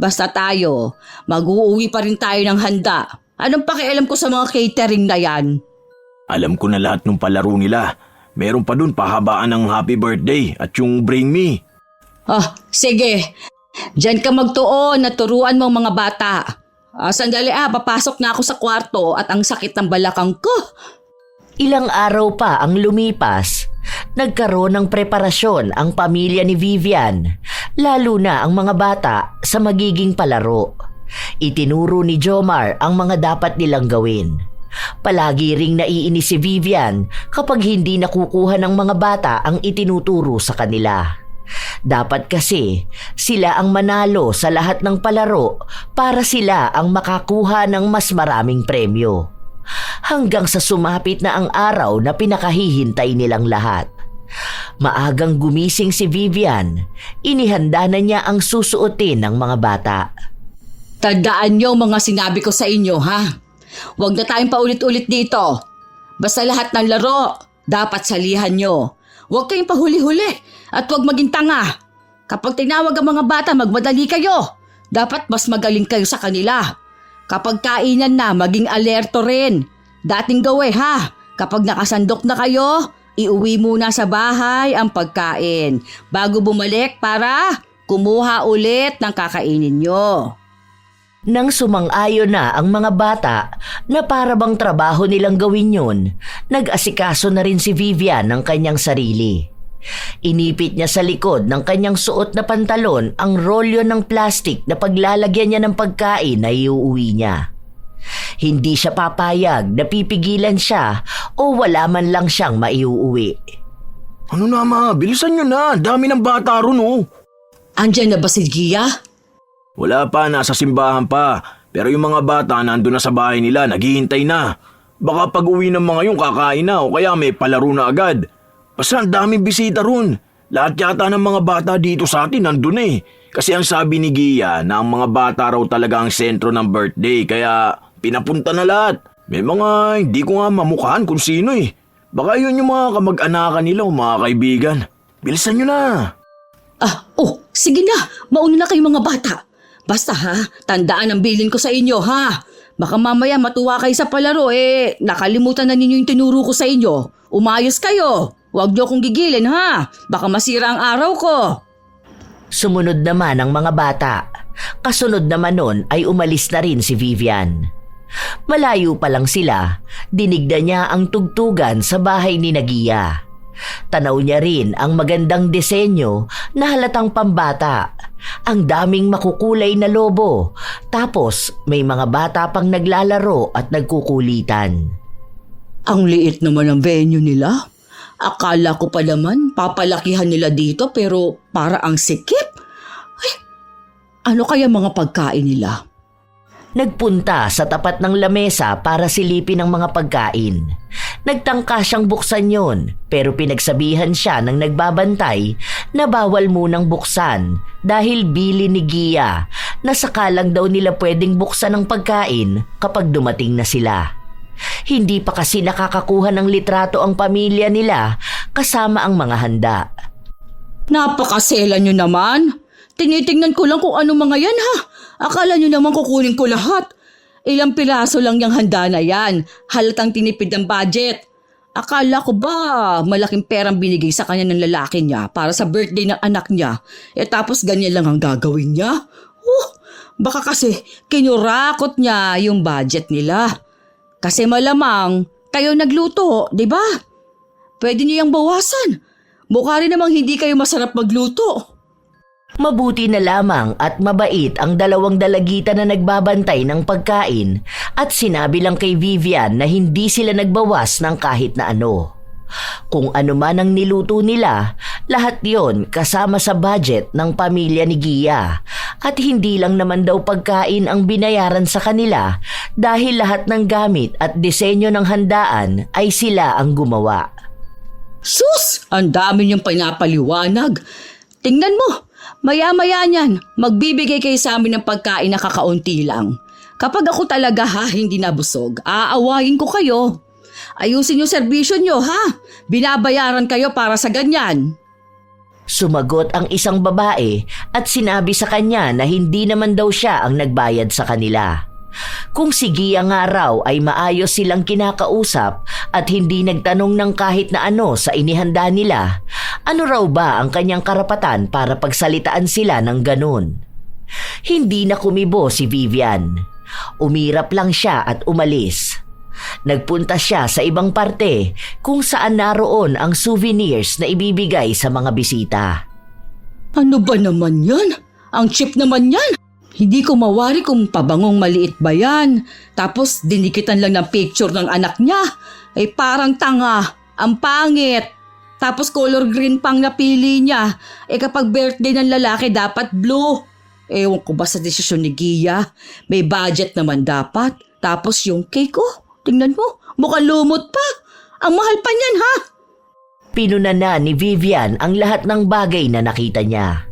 Basta tayo, mag-uuwi pa rin tayo ng handa. Anong pakialam ko sa mga catering na yan? Alam ko na lahat ng palaro nila. Meron pa dun pahabaan ng happy birthday at yung bring me. Sige. Diyan ka magtuon at turuan mo ang mga bata. Sandali papasok na ako sa kwarto at ang sakit ng balakang ko. Ilang araw pa ang lumipas, nagkaroon ng preparasyon ang pamilya ni Vivian, lalo na ang mga bata sa magiging palaro. Itinuro ni Jomar ang mga dapat nilang gawin. Palagi ring naiinis si Vivian kapag hindi nakukuha ng mga bata ang itinuturo sa kanila. Dapat kasi sila ang manalo sa lahat ng palaro para sila ang makakuha ng mas maraming premyo. Hanggang sa sumapit na ang araw na pinakahihintay nilang lahat. Maagang gumising si Vivian, inihanda na niya ang susuotin ng mga bata. Tandaan niyo mga sinabi ko sa inyo ha. Huwag na tayong paulit-ulit dito. Basta lahat ng laro, dapat salihan niyo. Huwag kayong pahuli-huli at huwag maging tanga. Kapag tinawag ang mga bata, magmadali kayo. Dapat mas magaling kayo sa kanila. Kapag kainan na, maging alerto rin. Dating gawin ha. Kapag nakasandok na kayo, iuwi muna sa bahay ang pagkain bago bumalik para kumuha ulit ng kakainin nyo. Nang sumang-ayon na ang mga bata na para bang trabaho nilang gawin yun, nag-asikaso na rin si Vivian ng kanyang sarili. Inipit niya sa likod ng kanyang suot na pantalon ang rolyo ng plastik na paglalagyan niya ng pagkain na iuuwi niya. Hindi siya papayag na pipigilan siya o wala man lang siyang maiuuwi. Ano na ma, bilisan nyo na, dami ng bata ron oh. Andyan na ba si Gia? Wala pa, nasa simbahan pa. Pero yung mga bata nandun na sa bahay nila, naghihintay na. Baka pag uwi ng mga yung kakain na o kaya may palaro na agad. Basta ang daming bisita ron. Lahat yata ng mga bata dito sa atin nandun eh. Kasi ang sabi ni Gia na ang mga bata raw talaga ang sentro ng birthday kaya pinapunta na lahat. May mga hindi ko nga mamukhaan kung sino eh. Baka yun yung mga kamag-anakan nila o mga kaibigan. Bilisan nyo na. Sige na. Mauna na kayo mga bata. Basta ha, tandaan ang bilin ko sa inyo ha. Baka mamaya matuwa kayo sa palaro nakalimutan na ninyo yung tinuro ko sa inyo. Umayos kayo. Huwag niyo akong gigilin ha. Baka masira ang araw ko. Sumunod naman ang mga bata. Kasunod naman nun ay umalis na rin si Vivian. Malayo pa lang sila, dinigda niya ang tugtugan sa bahay ni Gia. Tanaw niya rin ang magandang disenyo na halatang pambata. Ang daming makukulay na lobo. Tapos may mga bata pang naglalaro at nagkukulitan. Ang liit naman ang venue nila. Akala ko pa naman papalakihan nila dito pero para ang sikip. Ay, ano kaya mga pagkain nila? Nagpunta sa tapat ng lamesa para silipin ang mga pagkain. Nagtangka siyang buksan yon pero pinagsabihan siya ng nagbabantay na bawal munang buksan dahil bili ni Gia na sakalang daw nila pwedeng buksan ang pagkain kapag dumating na sila. Hindi pa kasi nakakakuha ng litrato ang pamilya nila kasama ang mga handa. Napakasela nyo naman. Tinitingnan ko lang kung ano mga yan ha. Akala nyo naman kukunin ko lahat. Ilang piraso lang yung handa na yan. Halatang tinipid ng budget. Akala ko ba malaking perang binigay sa kanya ng lalaki niya para sa birthday ng anak niya. Tapos ganyan lang ang gagawin niya. Baka kasi kinurakot niya yung budget nila. Kasi malamang kayo nagluto, di ba? Pwede niyo yung bawasan. Mukha rin namang hindi kayo masarap magluto. Mabuti na lamang at mabait ang dalawang dalagita na nagbabantay ng pagkain at sinabi lang kay Vivian na hindi sila nagbawas ng kahit na ano. Kung ano man ang niluto nila, lahat yon kasama sa budget ng pamilya ni Gia at hindi lang naman daw pagkain ang binayaran sa kanila dahil lahat ng gamit at disenyo ng handaan ay sila ang gumawa. Sus! Ang dami niyong pinapaliwanag. Tingnan mo! Maya-maya niyan, magbibigay kayo sa amin ng pagkain na kakaunti lang. Kapag ako talaga hindi nabusog, aawayin ko kayo. Ayusin yung serbisyo nyo Binabayaran kayo para sa ganyan. Sumagot ang isang babae at sinabi sa kanya na hindi naman daw siya ang nagbayad sa kanila. Kung si Gia nga raw ay maayos silang kinakausap at hindi nagtanong ng kahit na ano sa inihanda nila, ano raw ba ang kanyang karapatan para pagsalitaan sila ng ganun? Hindi na kumibo si Vivian. Umirap lang siya at umalis. Nagpunta siya sa ibang parte kung saan naroon ang souvenirs na ibibigay sa mga bisita. Ano ba naman yan? Ang cheap naman yan. Hindi ko mawari kung pabangong maliit ba yan. Tapos dinikitan lang ng picture ng anak niya. Ay parang tanga. Ang pangit. Tapos color green pang napili niya. Kapag birthday ng lalaki dapat blue. Ewan ko ba sa desisyon ni Gia. May budget naman dapat. Tapos yung cake tingnan mo. Mukhang lumot pa. Ang mahal pa niyan Pinuna na ni Vivian ang lahat ng bagay na nakita niya.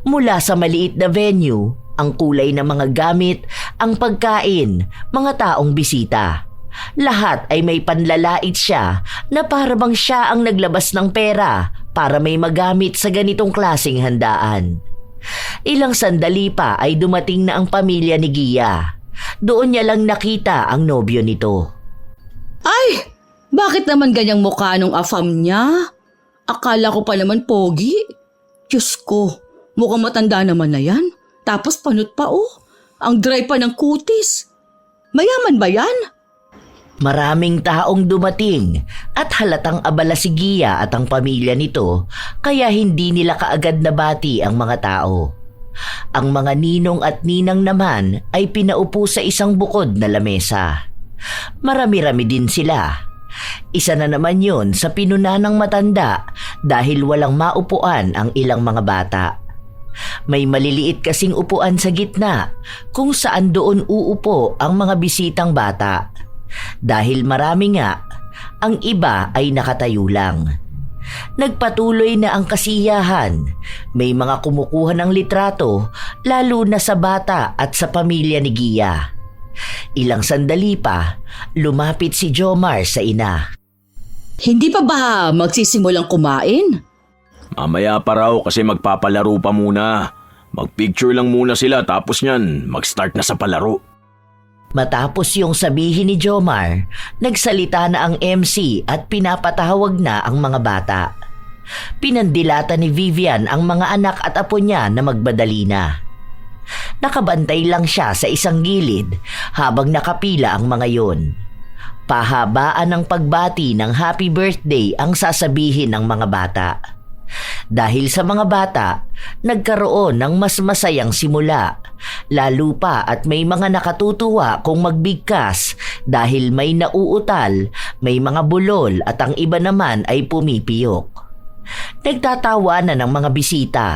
Mula sa maliit na venue, ang kulay ng mga gamit, ang pagkain, mga taong bisita. Lahat ay may panlalait siya na para bang siya ang naglabas ng pera para may magamit sa ganitong klaseng handaan. Ilang sandali pa ay dumating na ang pamilya ni Gia. Doon niya lang nakita ang nobyo nito. Ay! Bakit naman ganyang mukha nung afam niya? Akala ko pa naman pogi. Diyos ko, mukhang matanda naman na yan. Tapos panot pa Ang dry pa ng kutis. Mayaman ba yan? Maraming taong dumating at halatang abala si Gia at ang pamilya nito kaya hindi nila kaagad nabati ang mga tao. Ang mga ninong at ninang naman ay pinaupo sa isang bukod na lamesa. Marami-rami din sila. Isa na naman yun sa pinuna ng matanda dahil walang maupuan ang ilang mga bata. May maliliit kasing upuan sa gitna kung saan doon uupo ang mga bisitang bata. Dahil marami nga, ang iba ay nakatayo lang. Nagpatuloy na ang kasiyahan. May mga kumukuha ng litrato lalo na sa bata at sa pamilya ni Gia. Ilang sandali pa, lumapit si Jomar sa ina. Hindi pa ba magsisimulang kumain? Mamaya pa raw kasi magpapalaro pa muna. Magpicture lang muna sila tapos niyan, mag-start na sa palaro. Matapos yung sabihin ni Jomar, nagsalita na ang MC at pinapatawag na ang mga bata. Pinandilata ni Vivian ang mga anak at apo niya na magbadali na. Nakabantay lang siya sa isang gilid habang nakapila ang mga yon. Pahabaan ng pagbati ng happy birthday ang sasabihin ng mga bata. Dahil sa mga bata, nagkaroon ng mas masayang simula. Lalo pa at may mga nakatutuwa kung magbigkas dahil may nauutal, may mga bulol at ang iba naman ay pumipiyok. Nagtatawanan ng mga bisita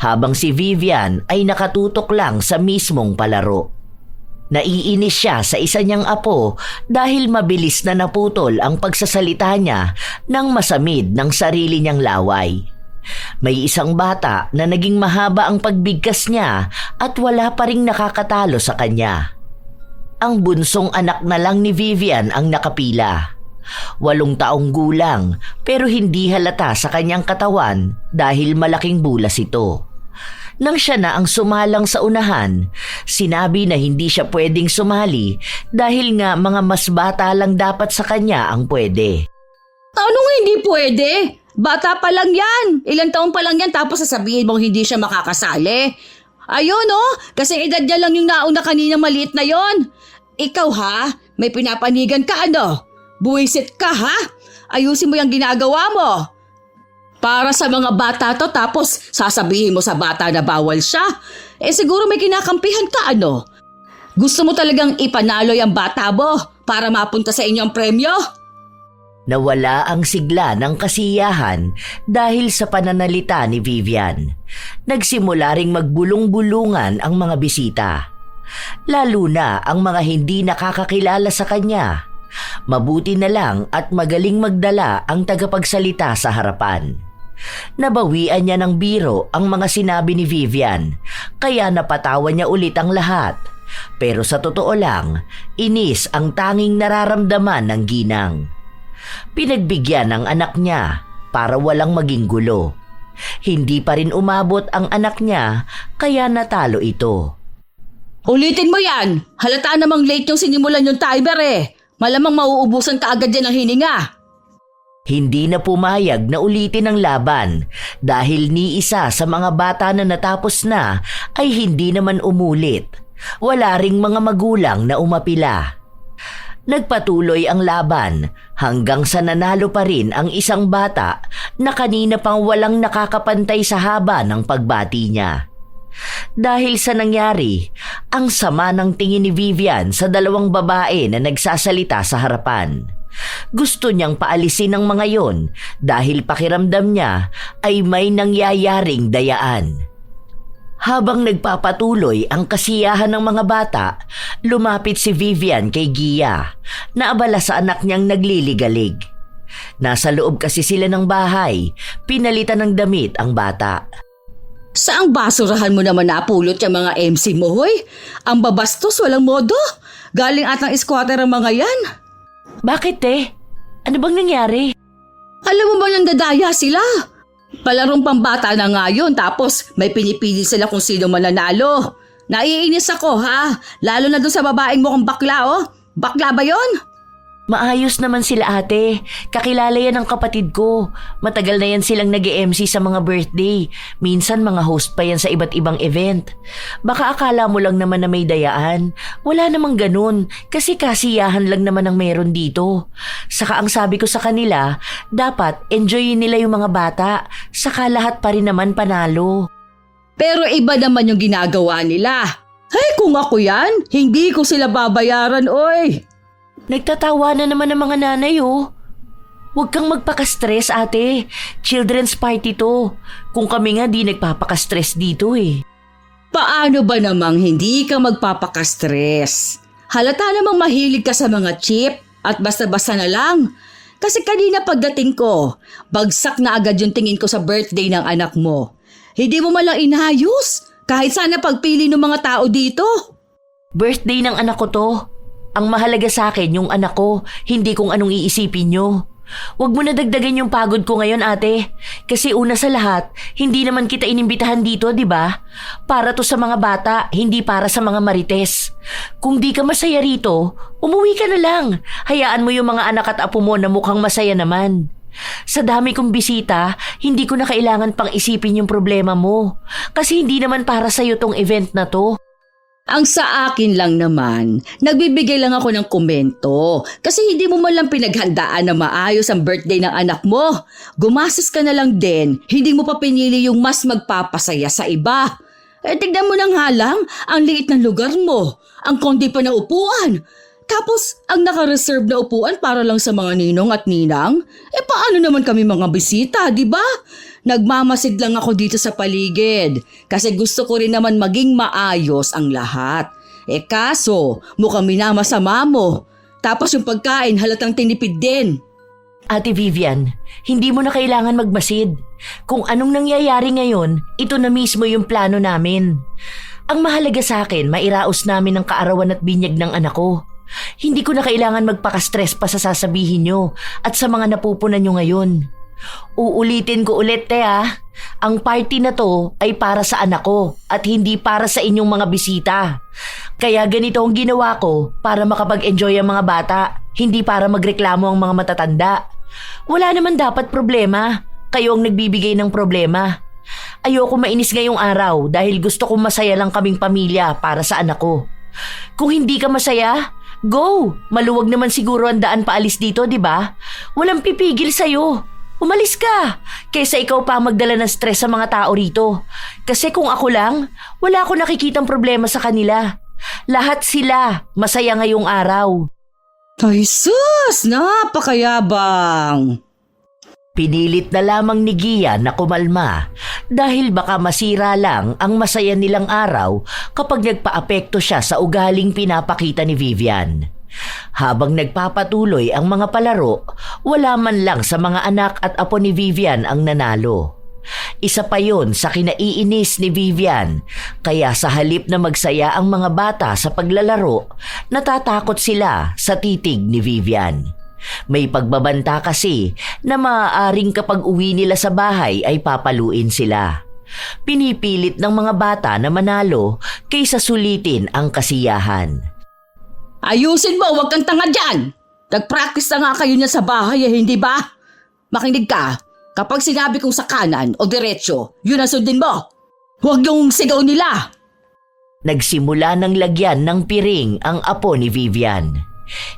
habang si Vivian ay nakatutok lang sa mismong palaro. Naiinis siya sa isa niyang apo dahil mabilis na naputol ang pagsasalita niya ng masamid ng sarili niyang laway. May isang bata na naging mahaba ang pagbigkas niya at wala pa ring nakakatalo sa kanya. Ang bunsong anak na lang ni Vivian ang nakapila. 8 taong gulang pero hindi halata sa kanyang katawan dahil malaking bulas ito. Nang siya na ang sumalang sa unahan, sinabi na hindi siya pwedeng sumali dahil nga mga mas bata lang dapat sa kanya ang pwede. Anong hindi pwede? Bata pa lang yan. Ilang taon pa lang yan tapos sasabihin mong hindi siya makakasali. Ayun kasi edad niya lang yung nauna kanina maliit na yon. Ikaw may pinapanigan ka Buwisit ka Ayusin mo yung ginagawa mo. Para sa mga bata to tapos sasabihin mo sa bata na bawal siya. Siguro may kinakampihan ka Gusto mo talagang ipanalo yung bata mo para mapunta sa inyong premyo? Nawala ang sigla ng kasiyahan dahil sa pananalita ni Vivian. Nagsimula ring magbulong-bulungan ang mga bisita. Lalo na ang mga hindi nakakakilala sa kanya. Mabuti na lang at magaling magdala ang tagapagsalita sa harapan. Nabawian niya ng biro ang mga sinabi ni Vivian, kaya napatawa niya ulit ang lahat. Pero sa totoo lang, inis ang tanging nararamdaman ng ginang. Pinagbigyan ng anak niya para walang maging gulo. Hindi pa rin umabot ang anak niya kaya natalo ito. Ulitin mo yan! Halata namang late yung sinimulan yung timer eh. Malamang mauubusan ka agad yan ng hininga. Hindi na pumayag na ulitin ang laban dahil ni isa sa mga bata na natapos na ay hindi naman umulit. Wala ring mga magulang na umapila. Nagpatuloy ang laban hanggang sa nanalo pa rin ang isang bata na kanina pang walang nakakapantay sa haba ng pagbati niya. Dahil sa nangyari, ang sama ng tingin ni Vivian sa dalawang babae na nagsasalita sa harapan. Gusto niyang paalisin ang mga yon dahil pakiramdam niya ay may nangyayaring dayaan. Habang nagpapatuloy ang kasiyahan ng mga bata, lumapit si Vivian kay Gia na abala sa anak niyang nagliligalig. Nasa loob kasi sila ng bahay, pinalitan ng damit ang bata. Saang basurahan mo naman napulot yung mga MC mo, hoy? Ang babastos, walang modo. Galing atang squatter ang mga yan. Bakit Ano bang nangyari? Alam mo ba nang dadaya sila? Palarong pambata na nga yun, tapos may pinipili sila kung sino mananalo. Naiinis ako ha, lalo na doon sa babaeng mukhang bakla oh. Bakla ba yon? Maayos naman sila ate. Kakilala yan ng kapatid ko. Matagal na yan silang nag-MC sa mga birthday. Minsan mga host pa yan sa iba't ibang event. Baka akala mo lang naman na may dayaan. Wala namang ganun kasi kasiyahan lang naman ang meron dito. Saka ang sabi ko sa kanila, dapat enjoyin nila yung mga bata. Saka lahat pa rin naman panalo. Pero iba naman yung ginagawa nila. Hey, kung ako yan, hindi ko sila babayaran oy. Nagtatawa na naman ang mga nanay oh. Huwag kang magpaka-stress ate. Children's party to. Kung kami nga di nagpapaka-stress dito eh. Paano ba namang hindi ka magpapaka-stress? Halata namang mahilig ka sa mga chip at basta-basta na lang. Kasi kanina pagdating ko, bagsak na agad yung tingin ko sa birthday ng anak mo. Hindi mo malang inayos kahit sana pagpili ng mga tao dito. Birthday ng anak ko to. Ang mahalaga sa akin yung anak ko, hindi kung anong iisipin nyo. Huwag mo na dagdagan yung pagod ko ngayon ate. Kasi una sa lahat, hindi naman kita inimbitahan dito, di ba? Para to sa mga bata, hindi para sa mga marites. Kung di ka masaya rito, umuwi ka na lang. Hayaan mo yung mga anak at apo mo na mukhang masaya naman. Sa dami kong bisita, hindi ko na kailangan pang isipin yung problema mo. Kasi hindi naman para sa'yo tong event na to. Ang sa akin lang naman, nagbibigay lang ako ng komento kasi hindi mo man lang pinaghandaan na maayos ang birthday ng anak mo. Gumastos ka na lang din, hindi mo pa pinili yung mas magpapasaya sa iba. Tignan mo na nga lang, ang liit ng lugar mo, ang konti pa na upuan. Tapos, ang naka-reserve na upuan para lang sa mga ninong at ninang? Paano naman kami mga bisita, di ba? Nagmamasid lang ako dito sa paligid kasi gusto ko rin naman maging maayos ang lahat. Kaso, mukhang minamasama mo. Tapos yung pagkain halatang tinipid din. Ate Vivian, hindi mo na kailangan magmasid. Kung anong nangyayari ngayon, ito na mismo yung plano namin. Ang mahalaga sa akin, mairaos namin ang kaarawan at binyag ng anak ko. Hindi ko na kailangan magpaka-stress pa sa sasabihin nyo at sa mga napupunan nyo ngayon. Uulitin ko ulit ang party na to ay para sa anak ko at hindi para sa inyong mga bisita. Kaya ganito ang ginawa ko para makapag-enjoy ang mga bata, hindi para magreklamo ang mga matatanda. Wala naman dapat problema, kayo ang nagbibigay ng problema. Ayoko mainis ngayong araw dahil gusto kong masaya lang kaming pamilya para sa anak ko. Kung hindi ka masaya, go! Maluwag naman siguro ang daan paalis dito, di ba? Walang pipigil sa'yo. Umalis ka, kaysa ikaw pa magdala ng stress sa mga tao rito. Kasi kung ako lang, wala ako nakikitang problema sa kanila. Lahat sila masaya ngayong araw. Ay sus, napakayabang! Pinilit na lamang ni Gia na kumalma dahil baka masira lang ang masaya nilang araw kapag nagpaapekto siya sa ugaling pinapakita ni Vivian. Habang nagpapatuloy ang mga palaro, wala man lang sa mga anak at apo ni Vivian ang nanalo. Isa pa yon sa kinaiinis ni Vivian, kaya sa halip na magsaya ang mga bata sa paglalaro, natatakot sila sa titig ni Vivian. May pagbabanta kasi na maaaring kapag uwi nila sa bahay ay papaluin sila. Pinipilit ng mga bata na manalo kaysa sulitin ang kasiyahan. Ayusin mo, huwag kang tanga dyan! Nag-practice na nga kayo niya sa bahay hindi ba? Makinig ka, kapag sinabi kong sa kanan o diretsyo, yun ang sundin mo. Huwag yung sigaw nila. Nagsimula ng lagyan ng piring ang apo ni Vivian.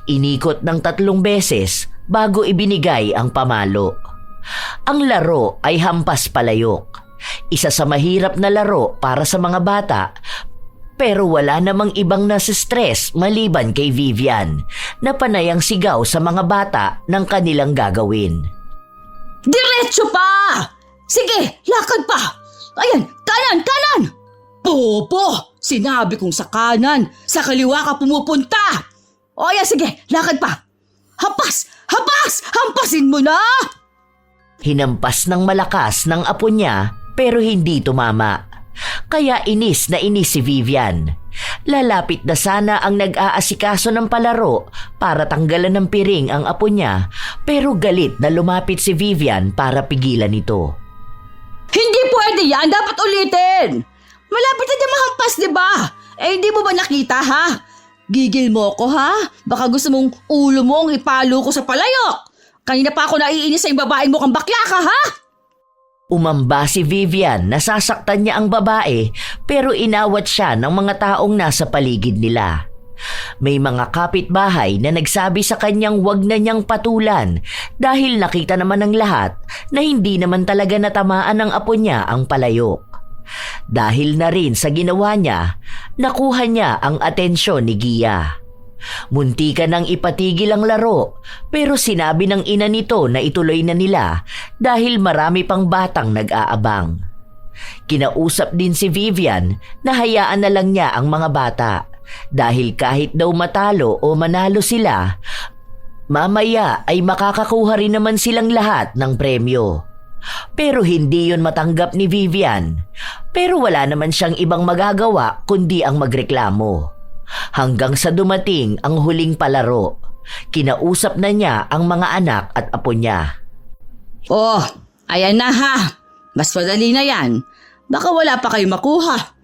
Inikot ng 3 beses bago ibinigay ang pamalo. Ang laro ay hampas palayok. Isa sa mahirap na laro para sa mga bata, pero wala namang ibang nasa-stress maliban kay Vivian na panayang sigaw sa mga bata ng kanilang gagawin. Diretso pa! Sige, lakad pa! Ayan, kanan, kanan! Popo! Sinabi kong sa kanan, sa kaliwa ka pumupunta! O ayan, sige, lakad pa! Hampas! Hampas! Hampasin mo na! Hinampas ng malakas ng apo niya pero hindi tumama. Kaya inis na inis si Vivian. Lalapit na sana ang nag-aasikaso ng palaro para tanggalan ng piring ang apo niya, pero galit na lumapit si Vivian para pigilan ito. Hindi pwede yan! Dapat ulitin! Malapit na niya mahampas, di ba? Hindi mo ba nakita, ha? Gigil mo ko, ha? Baka gusto mong ulo mo ang ipalo ko sa palayok! Kanina pa ako naiinis sa yung babaeng mo kang bakla ka, ha? Umamba si Vivian, nasasaktan niya ang babae pero inawat siya ng mga taong nasa paligid nila. May mga kapitbahay na nagsabi sa kanyang wag na niyang patulan dahil nakita naman ng lahat na hindi naman talaga natamaan ng apo niya ang palayok. Dahil na rin sa ginawa niya, nakuha niya ang atensyon ni Gia. Muntikan nang ipatigil ang laro pero sinabi ng ina nito na ituloy na nila dahil marami pang batang nag-aabang. Kinausap din si Vivian na hayaan na lang niya ang mga bata dahil kahit daw matalo o manalo sila, mamaya ay makakakuha rin naman silang lahat ng premyo. Pero hindi yun matanggap ni Vivian, pero wala naman siyang ibang magagawa kundi ang magreklamo. Hanggang sa dumating ang huling palaro, kinausap na niya ang mga anak at apo niya. Oh, ayan na ha. Mas madali na yan. Baka wala pa kayo makuha.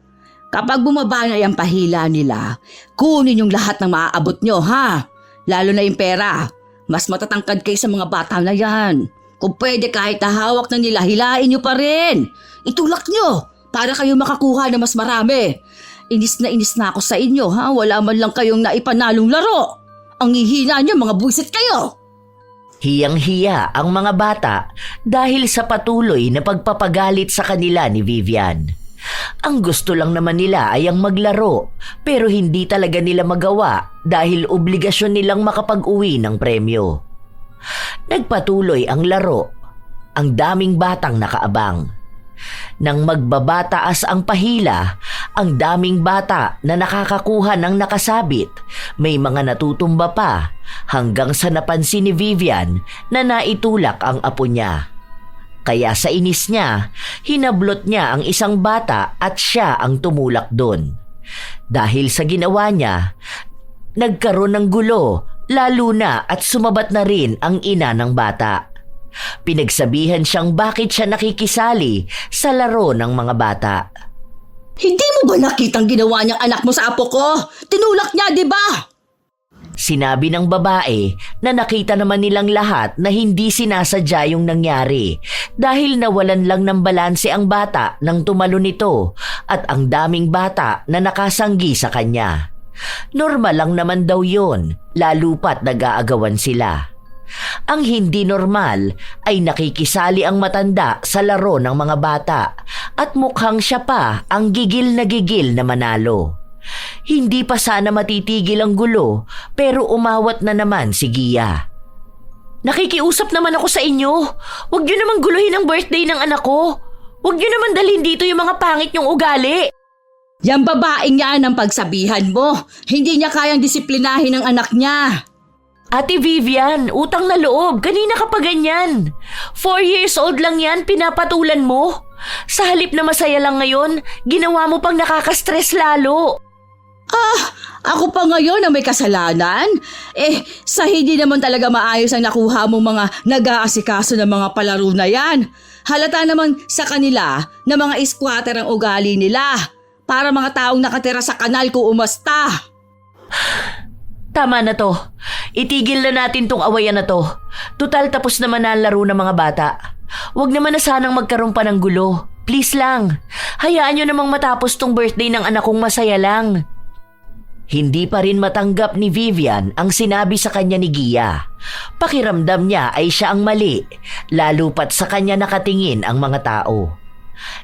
Kapag bumaba na yung pahila nila, kunin yung lahat ng maaabot nyo ha. Lalo na yung pera. Mas matatangkad kayo sa mga bata na yan. Kung pwede kahit nahawak na nila, hilain nyo pa rin. Itulak nyo para kayo makakuha na mas marami. Inis na ako sa inyo ha. Wala man lang kayong naipanalong laro. Ang hihina nyo, mga buwisit kayo. Hiyang-hiya ang mga bata dahil sa patuloy na pagpapagalit sa kanila ni Vivian. Ang gusto lang naman nila ay ang maglaro pero hindi talaga nila magawa dahil obligasyon nilang makapag-uwi ng premyo. Nagpatuloy ang laro. Ang daming batang nakaabang. Nang magbabataas ang pahila, ang daming bata na nakakakuha ng nakasabit, may mga natutumba pa hanggang sa napansin ni Vivian na naitulak ang apo niya. Kaya sa inis niya, hinablot niya ang isang bata at siya ang tumulak doon. Dahil sa ginawa niya, nagkaroon ng gulo, lalo na at sumabat na rin ang ina ng bata. Pinagsabihan siyang bakit siya nakikisali sa laro ng mga bata. Hindi mo ba nakitang ginawa niyang anak mo sa apo ko? Tinulak niya, di ba? Sinabi ng babae na nakita naman nilang lahat na hindi sinasadya yung nangyari dahil nawalan lang ng balanse ang bata nang tumalo nito at ang daming bata na nakasanggi sa kanya. Normal lang naman daw yun, lalo pat nag-aagawan sila. Ang hindi normal ay nakikisali ang matanda sa laro ng mga bata at mukhang siya pa ang gigil na manalo. Hindi pa sana matitigil ang gulo pero umawat na naman si Gia. Nakikiusap naman ako sa inyo. Huwag niyo naman guluhin ang birthday ng anak ko. Huwag niyo naman dalhin dito yung mga pangit niyong ugali. Yang babaeng yan ang pagsabihan mo. Hindi niya kayang disiplinahin ang anak niya. Ate Vivian, utang na loob. Kanina ka pa ganyan. 4 years old lang yan, pinapatulan mo. Sa halip na masaya lang ngayon, ginawa mo pang nakaka-stress lalo. Ako pa ngayon na may kasalanan? Sa hindi naman talaga maayos ang nakuha mong mga nag-aasikaso ng mga palaro na yan. Halata naman sa kanila na mga squatter ang ugali nila. Para mga taong nakatira sa kanal ko umasta. Tama na to. Itigil na natin tong awayan na to. Tutal tapos naman na ang laro ng mga bata. Huwag naman na sanang magkaroon pa ng gulo. Please lang. Hayaan nyo namang matapos tong birthday ng anak kong masaya lang. Hindi pa rin matanggap ni Vivian ang sinabi sa kanya ni Gia. Pakiramdam niya ay siya ang mali, lalo pat sa kanya nakatingin ang mga tao.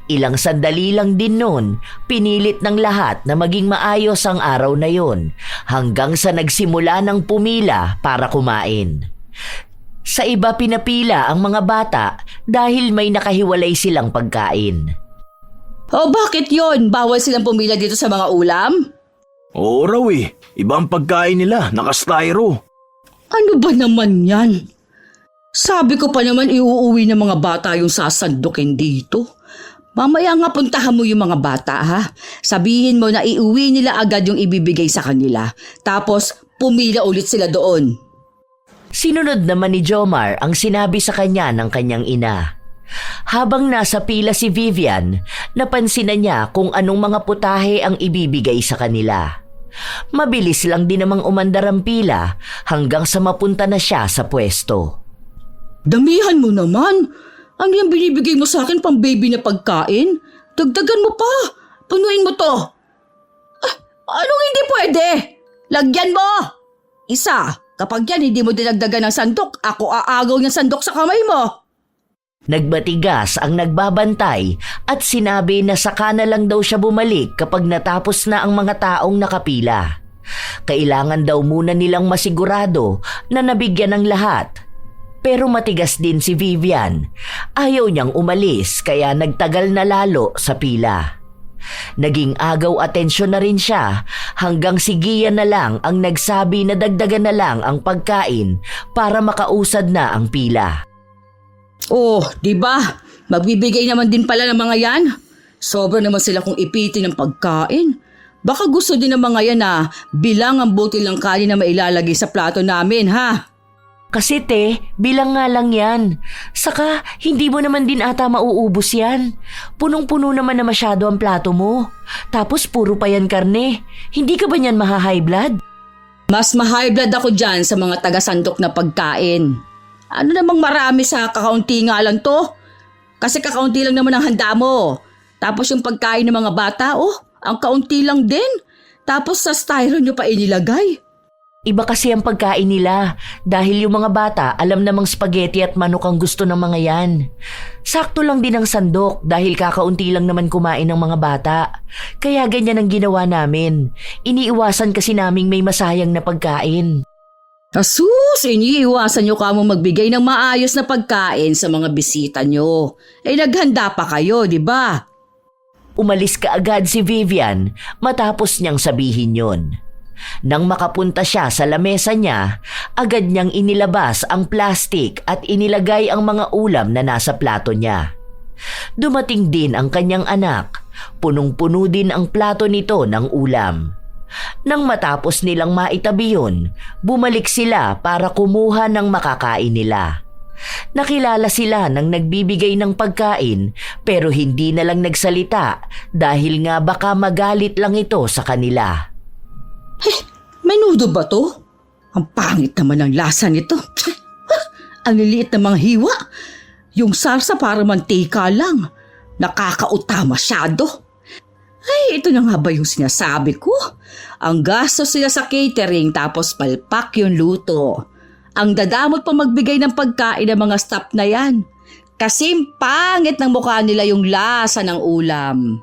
Ilang sandali lang din noon, pinilit ng lahat na maging maayos ang araw na yon hanggang sa nagsimula ng pumila para kumain. Sa iba pinapila ang mga bata dahil may nakahiwalay silang pagkain. Bakit yon? Bawal silang pumila dito sa mga ulam? Oo raw eh. Iba ang pagkain nila, naka-styro. Ano ba naman yan? Sabi ko pa naman iuuwi ng mga bata yung sasandukin dito. Mamaya nga puntahan mo yung mga bata ha. Sabihin mo na iuwi nila agad yung ibibigay sa kanila. Tapos pumila ulit sila doon. Sinunod naman ni Jomar ang sinabi sa kanya ng kanyang ina. Habang nasa pila si Vivian, napansin na niya kung anong mga putahe ang ibibigay sa kanila. Mabilis lang din namang umandar ang pila hanggang sa mapunta na siya sa pwesto. Damihan mo naman. Ano yung binibigay mo sa akin pang baby na pagkain? Dagdagan mo pa. Punuin mo to. Anong hindi pwede? Lagyan mo. Isa. Kapag yan hindi mo dinagdagan ng sandok, ako aagaw ng sandok sa kamay mo. Nagbatigas ang nagbabantay at sinabi na saka na lang daw siya bumalik kapag natapos na ang mga taong nakapila. Kailangan daw muna nilang masigurado na nabigyan ng lahat. Pero matigas din si Vivian. Ayaw niyang umalis kaya nagtagal na lalo sa pila. Naging agaw atensyon na rin siya hanggang si Gia na lang ang nagsabi na dagdagan na lang ang pagkain para makausad na ang pila. Di ba? Magbibigay naman din pala ng mga yan. Sobra naman sila kung ipitin ng pagkain. Baka gusto din ng mga yan na bilang ang butil ng kanin na mailalagay sa plato namin, ha? Kasi bilang nga lang yan. Saka, hindi mo naman din ata mauubos yan. Punong-puno naman na masyado ang plato mo. Tapos puro pa yan karne. Hindi ka ba niyan maha-high blood? Mas ma-high blood ako dyan sa mga taga-sandok na pagkain. Ano namang marami sa kakaunti nga lang to? Kasi kakaunti lang naman ang handa mo. Tapos yung pagkain ng mga bata, ang kaunti lang din. Tapos sa styro nyo pa inilagay. Iba kasi ang pagkain nila dahil yung mga bata alam namang spaghetti at manok ang gusto ng mga yan. Sakto lang din ang sandok dahil kakaunti lang naman kumain ng mga bata. Kaya ganyan ang ginawa namin. Iniiwasan kasi naming may masayang na pagkain. Asus, iniiwasan nyo ka mo magbigay ng maayos na pagkain sa mga bisita nyo. Naghanda pa kayo, di ba? Umalis ka agad si Vivian matapos niyang sabihin yon. Nang makapunta siya sa lamesa niya, agad niyang inilabas ang plastik at inilagay ang mga ulam na nasa plato niya. Dumating din ang kanyang anak. Punong-puno din ang plato nito ng ulam. Nang matapos nilang maitabi yun, bumalik sila para kumuha ng makakain nila. Nakilala sila ng nagbibigay ng pagkain pero hindi na lang nagsalita dahil nga baka magalit lang ito sa kanila. Menudo ba to? Ang pangit naman ng lasa nito. Ang liliit ng mga hiwa. Yung sarsa para mantika lang. Nakakauta masyado. Ay, ito na nga ba yung sinasabi ko? Ang gastos sila sa catering tapos palpak yung luto. Ang dadamot pa magbigay ng pagkain ng mga staff na yan. Kasi pangit ng mukha nila yung lasa ng ulam.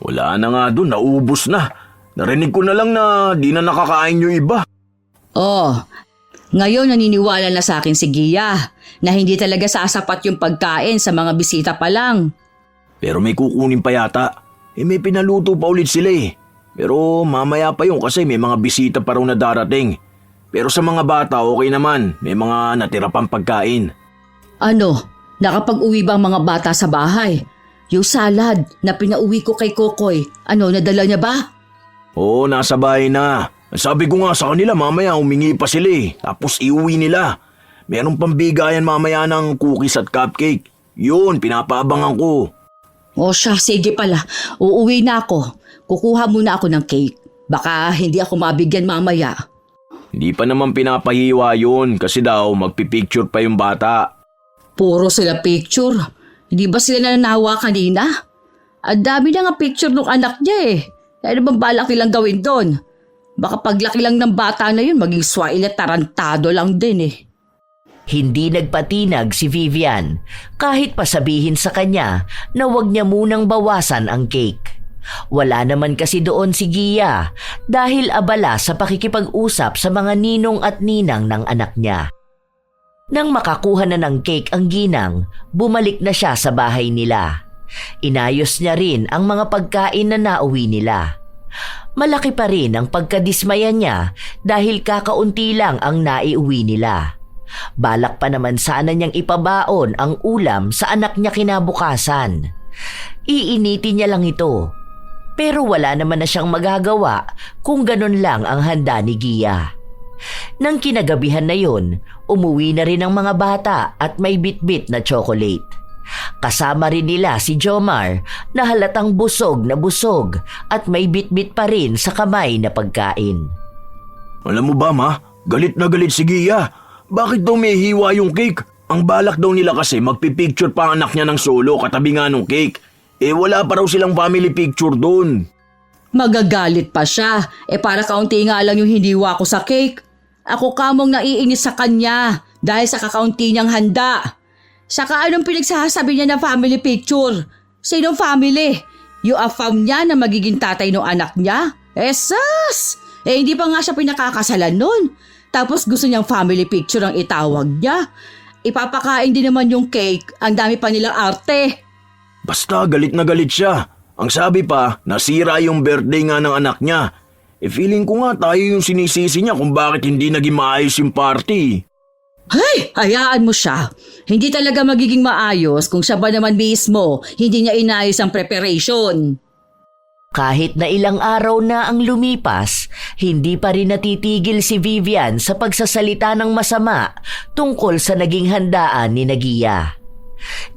Wala na nga dun, naubos na. Narinig ko na lang na di na nakakain yung iba. Ngayon naniniwala na sa akin si Gia na hindi talaga sasapat yung pagkain sa mga bisita pa lang. Pero may kukunin pa yata. May pinaluto pa ulit sila eh. Pero mamaya pa yun kasi may mga bisita pa raw na darating. Pero sa mga bata okay naman, may mga natira pang pagkain. Ano, nakapag-uwi ba ang mga bata sa bahay? Yung salad na pinauwi ko kay Kokoy, nadala niya ba? Oo, nasa bahay na. Sabi ko nga sa kanila mamaya humingi pa sila tapos iuwi nila. Meron pang bigayan mamaya ng cookies at cupcake. Yun, pinapaabangan ko. O siya, sige pala. Uuwi na ako. Kukuha muna ako ng cake. Baka hindi ako mabigyan mamaya. Hindi pa naman pinapahiwa yun kasi daw magpipicture pa yung bata. Puro sila picture. Hindi ba sila nananawa kanina? Ang dami na nga picture ng anak niya eh. Ano bang balak nilang gawin doon? Baka paglaki lang ng bata na yun, maging swail at tarantado lang din eh. Hindi nagpatinag si Vivian kahit pa sabihin sa kanya na huwag niya munang bawasan ang cake. Wala naman kasi doon si Gia dahil abala sa pakikipag-usap sa mga ninong at ninang ng anak niya. Nang makakuha na ng cake ang ginang, bumalik na siya sa bahay nila. Inayos niya rin ang mga pagkain na nauwi nila. Malaki pa rin ang pagkadismaya niya dahil kakaunti lang ang naiuwi nila. Balak pa naman sana niyang ipabaon ang ulam sa anak niya kinabukasan. Iinitin niya lang ito. Pero wala naman na siyang magagawa kung ganun lang ang handa ni Gia. Nang kinagabihan na yun, umuwi na rin ang mga bata at may bitbit na chocolate. Kasama rin nila si Jomar na halatang busog na busog at may bitbit pa rin sa kamay na pagkain. Alam mo ba ma, galit na galit si Gia. Bakit daw may hiwa yung cake? Ang balak daw nila kasi magpipicture pa ang anak niya ng solo katabi nga nung cake. Wala pa raw silang family picture doon. Magagalit pa siya. Para kaunti nga lang yung hiniwa ko sa cake. Ako kamong naiinis sa kanya dahil sa kakaunti niyang handa. Saka anong pinagsasabi niya na family picture? Sinong family? Yung afam niya na magiging tatay ng anak niya? Sus! Hindi pa nga siya pinakakasalan nun. Tapos gusto niyang family picture ang itawag niya. Ipapakain din naman yung cake. Ang dami pa nilang arte. Basta galit na galit siya. Ang sabi pa, nasira yung birthday nga ng anak niya. Feeling ko nga tayo yung sinisisi niya kung bakit hindi naging maayos yung party. Hey! Hayaan mo siya. Hindi talaga magiging maayos kung siya ba naman mismo hindi niya inayos ang preparation. Kahit na ilang araw na ang lumipas, hindi pa rin natitigil si Vivian sa pagsasalita ng masama tungkol sa naging handaan ni Gia.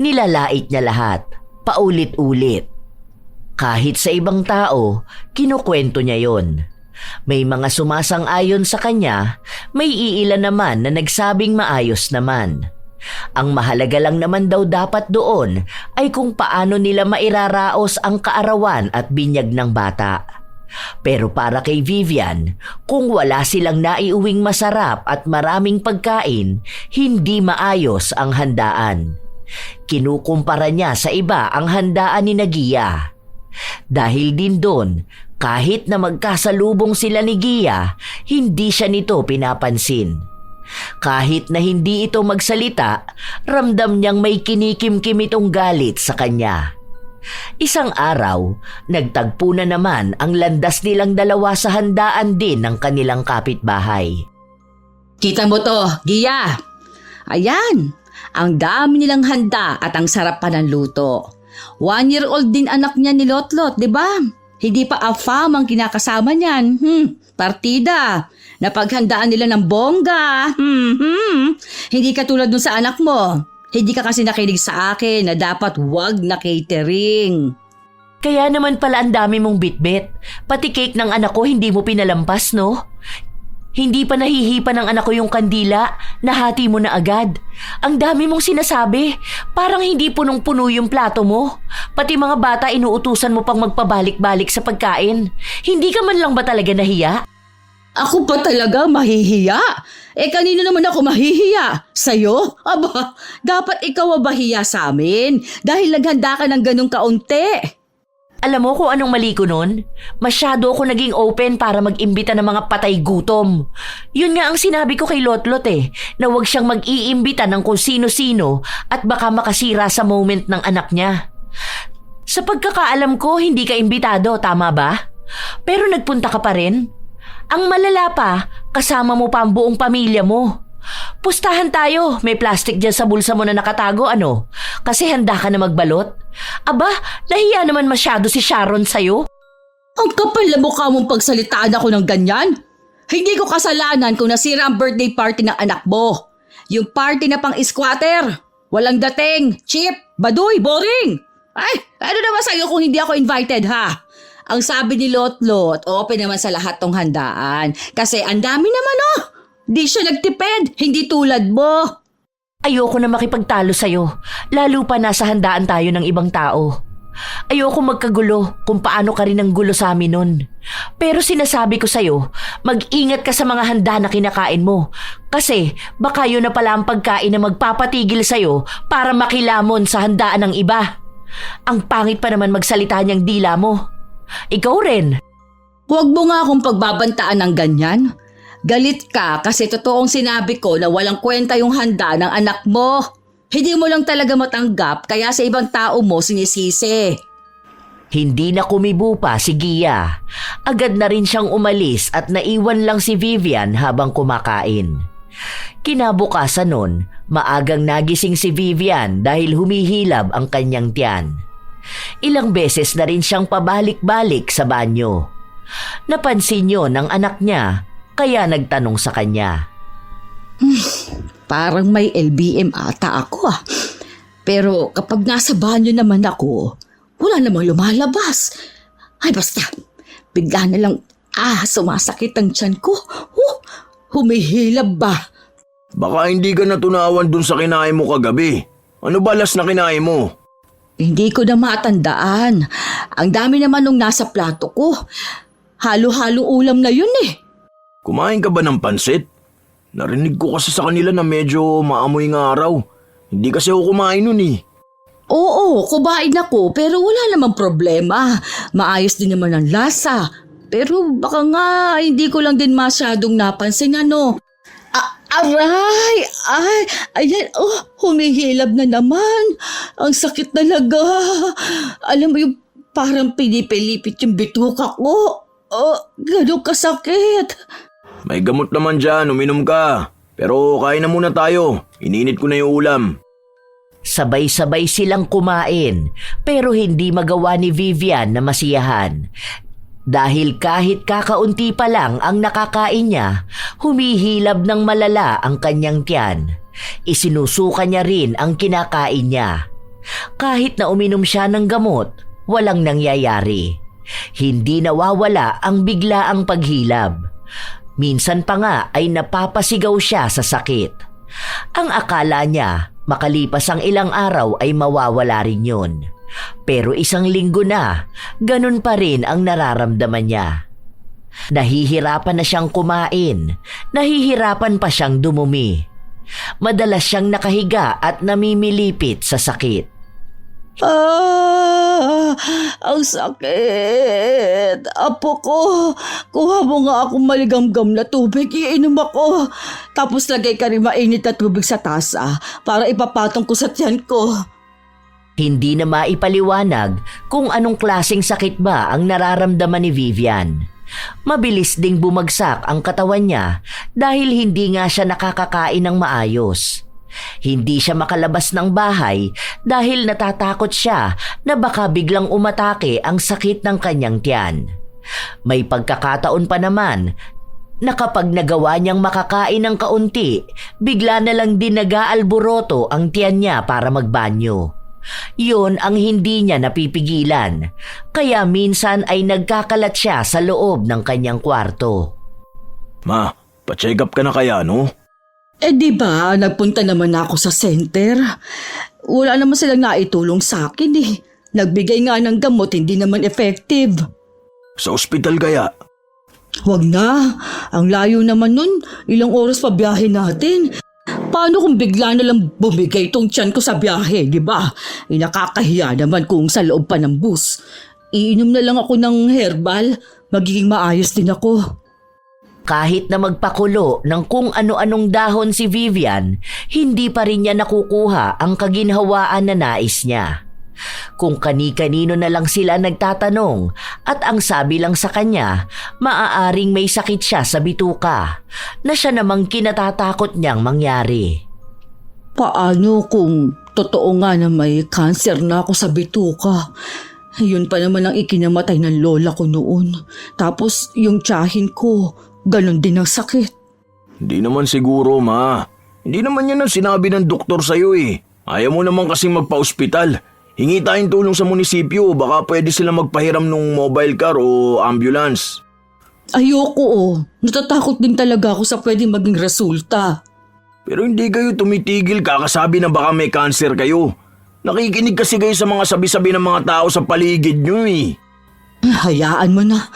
Nilalait niya lahat, paulit-ulit. Kahit sa ibang tao, kinukwento niya yon. May mga sumasang-ayon sa kanya, may iilan naman na nagsabing maayos naman. Ang mahalaga lang naman daw dapat doon ay kung paano nila mairaraos ang kaarawan at binyag ng bata. Pero para kay Vivian, kung wala silang naiuwing masarap at maraming pagkain, hindi maayos ang handaan. Kinukumpara niya sa iba ang handaan ni Gia. Dahil din doon, kahit na magkasalubong sila ni Gia, hindi siya nito pinapansin. Kahit na hindi ito magsalita, ramdam niyang may kinikim-kim itong galit sa kanya. Isang araw, nagtagpo na naman ang landas nilang dalawa sa handaan din ng kanilang kapitbahay. Kita mo to, Gia. Ayan, ang dami nilang handa at ang sarap pa ng luto. 1-year-old din anak niya ni Lotlot, di ba? Hindi pa afam ang kinakasama niyan. Partida. Napaghandaan nila ng bongga. Hindi katulad dun sa anak mo. Hindi ka kasi nakinig sa akin na dapat wag na catering. Kaya naman pala ang dami mong bitbit. Pati cake ng anak ko hindi mo pinalampas, no? Hindi pa nahihipa ng anak ko yung kandila, nahati mo na agad. Ang dami mong sinasabi, parang hindi punong-puno yung plato mo. Pati mga bata inuutusan mo pang magpabalik-balik sa pagkain. Hindi ka man lang ba talaga nahiya? Ako pa talaga mahihiya? Kanino naman ako mahihiya? Sa'yo? Aba, dapat ikaw mabahiya sa amin dahil naghanda ka ng ganong kaunti. Alam mo kung anong mali ko nun? Masyado ako naging open para mag-imbita ng mga patay gutom. Yun nga ang sinabi ko kay Lotlot na huwag siyang mag-iimbita ng kung sino-sino at baka makasira sa moment ng anak niya. Sa pagkakaalam ko, hindi ka imbitado, tama ba? Pero nagpunta ka pa rin? Ang malala pa, Kasama mo pa ang buong pamilya mo. Pustahan tayo. May plastic dyan sa bulsa mo na nakatago, ano? Kasi handa ka na magbalot. Aba, nahiya naman masyado si Sharon sa'yo. Ang kapal na mukha mong pagsalitaan ako ng ganyan. Hindi ko kasalanan kung nasira ang birthday party ng anak mo. Yung party na pang-squatter. Walang dating, cheap, baduy, boring. Ay, ano naman sa'yo kung hindi ako invited, ha? Ang sabi ni Lot-Lot, open naman sa lahat tong handaan. Kasi ang dami naman, oh. Di siya nagtipid, hindi tulad mo. Ayoko na makipagtalo sa'yo, lalo pa nasa handaan tayo ng ibang tao. Ayoko magkagulo kung paano ka rin ang gulo sa amin nun. Pero sinasabi ko sa'yo, mag-ingat ka sa mga handa na kinakain mo. Kasi baka yun na pala ang pagkain na magpapatigil sa'yo para makilamon sa handaan ng iba. Ang pangit pa naman magsalita niyang dila mo. Ikaw rin. Huwag mo nga akong pagbabantaan ng ganyan. Galit ka kasi totoong sinabi ko na walang kwenta yung handa ng anak mo. Hindi mo lang talaga matanggap kaya sa ibang tao mo sinisisi. Hindi na kumibo pa si Gia. Agad na rin siyang umalis at naiwan lang si Vivian habang kumakain. Kinabukasan nun, maagang nagising si Vivian dahil humihilab ang kanyang tiyan. Ilang beses na rin siyang pabalik-balik sa banyo. Napansin yun ng anak niya kaya nagtanong sa kanya. Parang may LBM ata ako ah. Pero kapag nasa banyo naman ako, wala namang lumalabas. Ay basta, bigla na lang sumasakit ang tiyan ko. Humihilab ba? Baka hindi ka natunawan dun sa kinain mo kagabi. Ano ba last na kinain mo? Hindi ko na matandaan. Ang dami naman nung nasa plato ko. Halo-halo ulam na yun eh. Kumain ka ba ng pansit? Narinig ko kasi sa kanila na medyo maamoy ng araw. Hindi kasi ako kumain nun eh. Oo, kumain ako pero wala namang problema. Maayos din naman ang lasa. Pero baka nga hindi ko lang din masyadong napansin ano. Aray! Ayan, humihilab na naman. Ang sakit talaga. Alam mo yung parang pinipilipit yung bituka ko. Ganun kasakit. May gamot naman dyan, uminom ka. Pero kain na muna tayo. Ininit ko na yung ulam. Sabay-sabay silang kumain pero hindi magawa ni Vivian na masiyahan. Dahil kahit kakaunti pa lang ang nakakain niya, humihilab ng malala ang kanyang tiyan. Isinusuka niya rin ang kinakain niya. Kahit na uminom siya ng gamot, walang nangyayari. Hindi nawawala ang biglaang paghilab. Minsan pa nga ay napapasigaw siya sa sakit. Ang akala niya, makalipas ang ilang araw ay mawawala rin yun. Pero isang linggo na, ganun pa rin ang nararamdaman niya. Nahihirapan na siyang kumain, nahihirapan pa siyang dumumi. Madalas siyang nakahiga at namimilipit sa sakit. Ang sakit. Apo ko, kuha mo nga akong maligamgam na tubig, iinom ako. Tapos lagay ka rin mainit na tubig sa tasa para ipapatong ko sa tiyan ko. Hindi na maipaliwanag kung anong klaseng sakit ba ang nararamdaman ni Vivian. Mabilis ding bumagsak ang katawan niya dahil hindi nga siya nakakakain ng maayos. Hindi siya makalabas ng bahay dahil natatakot siya na baka biglang umatake ang sakit ng kanyang tiyan. May pagkakataon pa naman na kapag nagawa niyang makakain ng kaunti, bigla na lang din nag-aalboroto ang tiyan niya para magbanyo. Yun ang hindi niya napipigilan, kaya minsan ay nagkakalat siya sa loob ng kanyang kwarto. Ma, pa-check up ka na kaya no? Di ba, nagpunta naman ako sa center. Wala naman silang naitulong sa akin eh. Nagbigay nga ng gamot, hindi naman effective. Sa ospital kaya? Huwag na, ang layo naman nun. Ilang oras pa biyahe natin. Paano kung bigla na lang bumigay itong tiyan ko sa biyahe, di ba? Nakakahiya naman kung sa loob pa ng bus. Iinom na lang ako ng herbal, magiging maayos din ako. Kahit na magpakulo ng kung ano-anong dahon si Vivian, hindi pa rin niya nakukuha ang kaginhawaan na nais niya. Kung kani-kanino na lang sila nagtatanong at ang sabi lang sa kanya, maaaring may sakit siya sa bituka na siya namang kinatatakot niyang mangyari. Paano kung totoo nga na may cancer na ako sa bituka? Yun pa naman ang ikinamatay ng lola ko noon. Tapos yung tiyahin ko, ganun din ang sakit. Hindi naman siguro, ma. Hindi naman yan ang sinabi ng doktor sa'yo eh. Ayaw mo naman kasing magpa-ospital. Hingi tayong tulong sa munisipyo, baka pwede sila magpahiram ng mobile car o ambulance. Ayoko Natatakot din talaga ako sa pwedeng maging resulta. Pero hindi kayo tumitigil kakasabi na baka may cancer kayo. Nakikinig kasi kayo sa mga sabi-sabi ng mga tao sa paligid nyo eh. Hayaan mo na.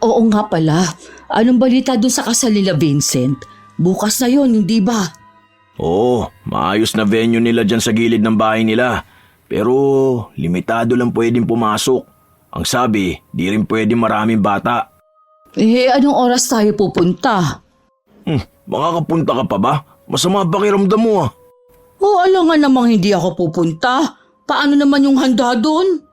Oo nga pala. Anong balita dun sa kasal nila Vincent? Bukas na yun, hindi ba? Oo, maayos na venue nila dyan sa gilid ng bahay nila. Pero limitado lang pwedeng pumasok. Ang sabi, di rin pwede maraming bata. Anong oras tayo pupunta? Makakapunta ka pa ba? Masama pakiramdam mo ah. Alam nga namang hindi ako pupunta. Paano naman yung handa doon?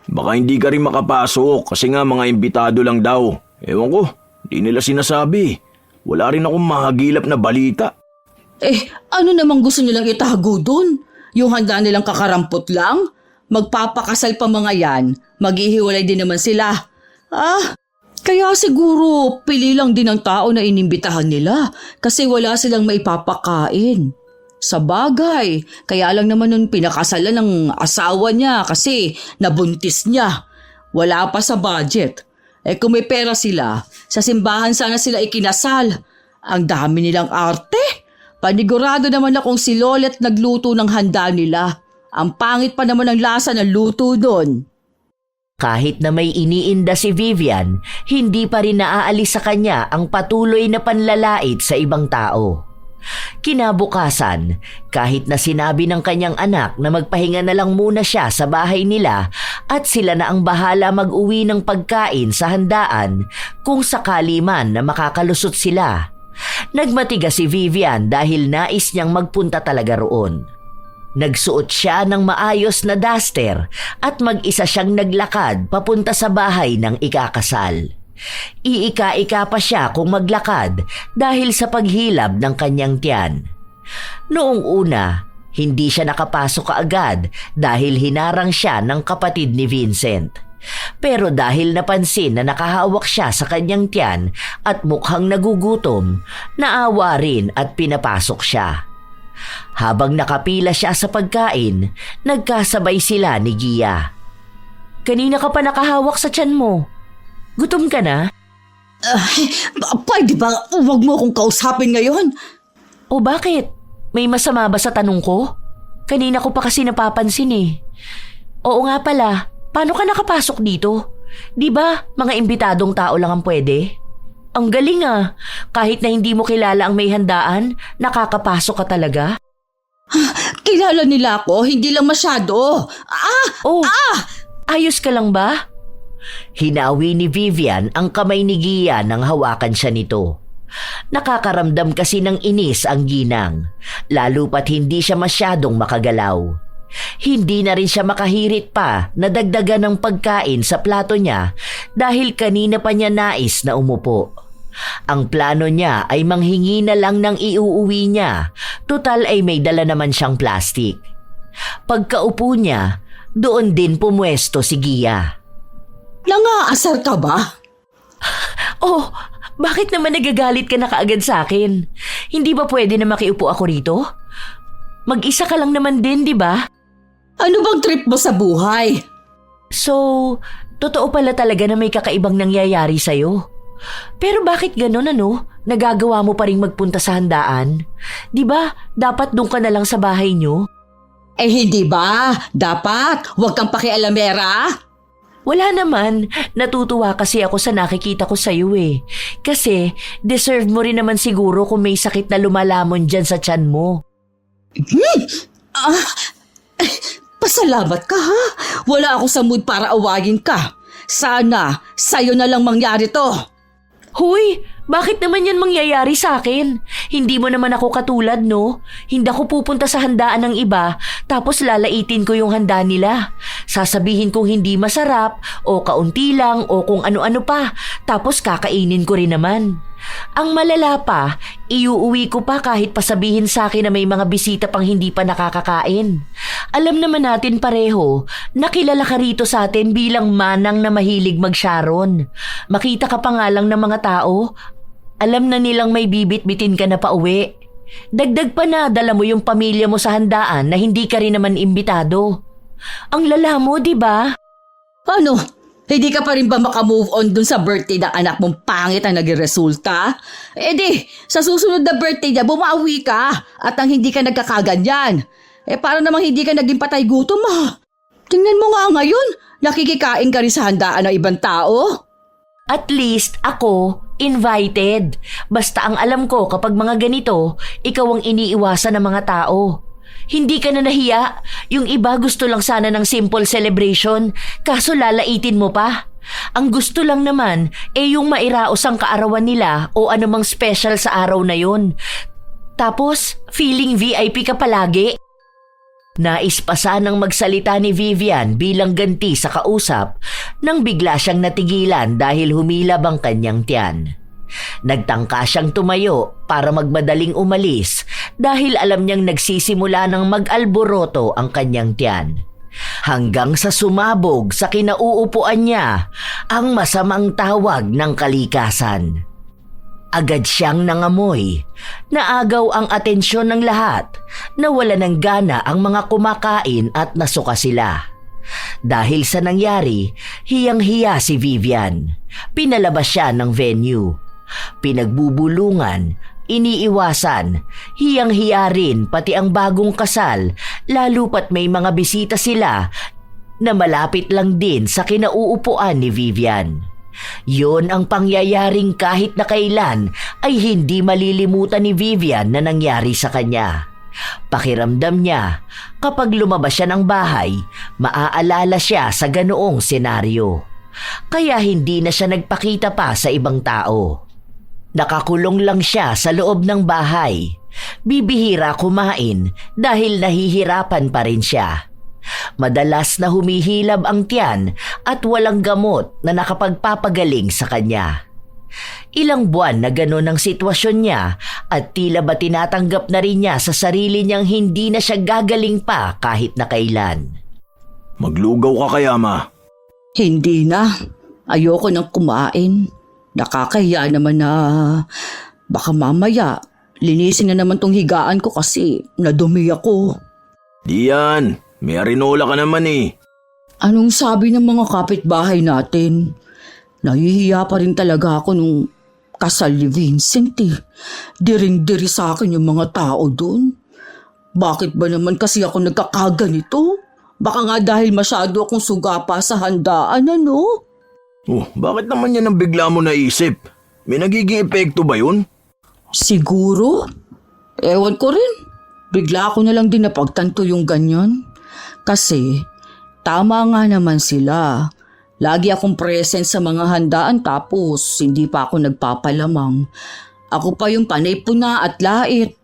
Baka hindi ka rin makapasok kasi nga mga imbitado lang daw. Ewan ko, di nila sinasabi. Wala rin akong mahagilap na balita. Ano namang gusto nilang itago doon? Yung handa nilang kakarampot lang? Magpapakasal pa mga yan, maghihiwalay din naman sila. Kaya siguro pili lang din ang tao na inimbitahan nila kasi wala silang maipapakain. Sa bagay, kaya lang naman nun pinakasalan ng asawa niya kasi nabuntis niya. Wala pa sa budget. Kung may pera sila, sa simbahan sana sila ikinasal. Ang dami nilang arte. Panigurado naman akong si Lolet nagluto ng handa nila. Ang pangit pa naman ang lasa ng luto doon. Kahit na may iniinda si Vivian, hindi pa rin naaalis sa kanya ang patuloy na panlalait sa ibang tao. Kinabukasan, kahit na sinabi ng kanyang anak na magpahinga na lang muna siya sa bahay nila at sila na ang bahala mag-uwi ng pagkain sa handaan kung sakali man na makakalusot sila. Nagmatigas si Vivian dahil nais niyang magpunta talaga roon. Nagsuot siya ng maayos na duster at mag-isa siyang naglakad papunta sa bahay ng ikakasal. Iika-ika pa siya kung maglakad dahil sa paghilab ng kanyang tiyan. Noong una, hindi siya nakapasok kaagad dahil hinarang siya ng kapatid ni Vincent. Pero dahil napansin na nakahawak siya sa kanyang tiyan at mukhang nagugutom, naawa rin at pinapasok siya. Habang nakapila siya sa pagkain, nagkasabay sila ni Gia. "Kanina ka pa nakahawak sa tiyan mo. Gutom ka na?" Pwede ba huwag mo akong kausapin ngayon? O bakit? May masama ba sa tanong ko? Kanina ko pa kasi napapansin eh. Oo nga pala, paano ka nakapasok dito? Di ba mga imbitadong tao lang ang pwede? Ang galing ah, kahit na hindi mo kilala ang may handaan, nakakapasok ka talaga? Kilala nila ako, hindi lang masyado. Ayos ka lang ba? Hinawi ni Vivian ang kamay ni Gia nang hawakan siya nito. Nakakaramdam kasi ng inis ang ginang, lalo pat hindi siya masyadong makagalaw. Hindi na rin siya makahirit pa na dagdagan ng pagkain sa plato niya dahil kanina pa niya nais na umupo. Ang plano niya ay manghingi na lang ng iuuwi niya, tutal ay may dala naman siyang plastik. Pagkaupo niya, doon din pumwesto si Gia. Nangaasar ka ba? Oh, bakit naman nagagalit ka na kaagad sa akin? Hindi ba pwede na makiupo ako rito? Mag-isa ka lang naman din, di ba? Ano bang trip mo sa buhay? So, totoo pala talaga na may kakaibang nangyayari sa'yo. Pero bakit ganon ano? Nagagawa mo pa rin magpunta sa handaan? Di ba, dapat doon ka na lang sa bahay niyo? Hindi ba? Dapat, huwag kang pakialamera. Wala naman, natutuwa kasi ako sa nakikita ko sa'yo eh. Kasi deserve mo rin naman siguro kung may sakit na lumalamon dyan sa tiyan mo. Pasalamat ka ha. Wala ako sa mood para awayin ka. Sana sa'yo na lang mangyari to. Huy, Bakit naman yan mangyayari sa akin? Hindi mo naman ako katulad, no? Hindi ako pupunta sa handaan ng iba, tapos lalaitin ko yung handa nila. Sasabihin kong hindi masarap, o kaunti lang, o kung ano-ano pa, tapos kakainin ko rin naman. Ang malala pa, iuuwi ko pa kahit pasabihin sa akin na may mga bisita pang hindi pa nakakakain. Alam naman natin pareho, nakilala ka rito sa atin bilang manang na mahilig mag-sharon. Makita ka pa nga lang ng mga tao, alam na nilang may bibit-bitin ka na pauwi. Dagdag pa na dala mo yung pamilya mo sa handaan na hindi ka rin naman imbitado. Ang lala mo, di ba? Ano? Hindi ka pa rin ba makamove on dun sa birthday ng anak mong pangit ang naging resulta? Eh di, sa susunod na birthday niya, bumawi ka at ang hindi ka nagkakaganyan. Para namang hindi ka naging patay gutom Tingnan mo nga ngayon, nakikikain ka rin sa handaan ng ibang tao. At least ako, invited. Basta ang alam ko kapag mga ganito, ikaw ang iniiwasan ng mga tao. Hindi ka na nahiya. Yung iba gusto lang sana ng simple celebration, kaso lalaitin mo pa. Ang gusto lang naman yung mairaos ang kaarawan nila o anumang special sa araw na yun. Tapos, feeling VIP ka palagi. Nais pa sanang magsalita ni Vivian bilang ganti sa kausap nang bigla siyang natigilan dahil humilab ang kanyang tiyan. Nagtangka siyang tumayo para magmadaling umalis dahil alam niyang nagsisimula ng mag-alboroto ang kanyang tiyan. Hanggang sa sumabog sa kinauupuan niya ang masamang tawag ng kalikasan. Agad siyang nangamoy. Naagaw ang atensyon ng lahat. Nawala ng gana ang mga kumakain at nasuka sila. Dahil sa nangyari, hiyang-hiya si Vivian. Pinalabas siya ng venue. Pinagbubulungan, iniiwasan, hiyang-hiya rin pati ang bagong kasal, lalo pat may mga bisita sila na malapit lang din sa kinauupuan ni Vivian. Yon ang pangyayaring kahit na kailan ay hindi malilimutan ni Vivian na nangyari sa kanya. Pakiramdam niya, kapag lumabas siya ng bahay, maaalala siya sa ganoong senaryo. Kaya hindi na siya nagpakita pa sa ibang tao. Nakakulong lang siya sa loob ng bahay. Bibihira kumain dahil nahihirapan pa rin siya. Madalas na humihilab ang tiyan at walang gamot na nakapagpapagaling sa kanya. Ilang buwan na gano'n ang sitwasyon niya at tila ba tinatanggap na rin niya sa sarili niyang hindi na siya gagaling pa kahit na kailan. Maglugaw ka kaya, Ma? Hindi na. Ayoko nang kumain. Nakakahiya naman na baka mamaya linisin na naman tong higaan ko kasi nadumi ako. Di yan. May arinola ka naman Anong sabi ng mga kapitbahay natin? Nahihiya pa rin talaga ako nung kasal ni Vincent Diring-diri sa akin yung mga tao doon. Bakit ba naman kasi ako nagkakaganito? Baka nga dahil masyado akong sugapa sa handaan, ano? Bakit naman yan ang bigla mo naisip? May nagiging epekto ba yun? Siguro? Ewan ko rin. Bigla ako na lang din napagtanto yung ganyan. Kasi, tama nga naman sila. Lagi akong present sa mga handaan tapos hindi pa ako nagpapalamang. Ako pa yung panay puna at lait.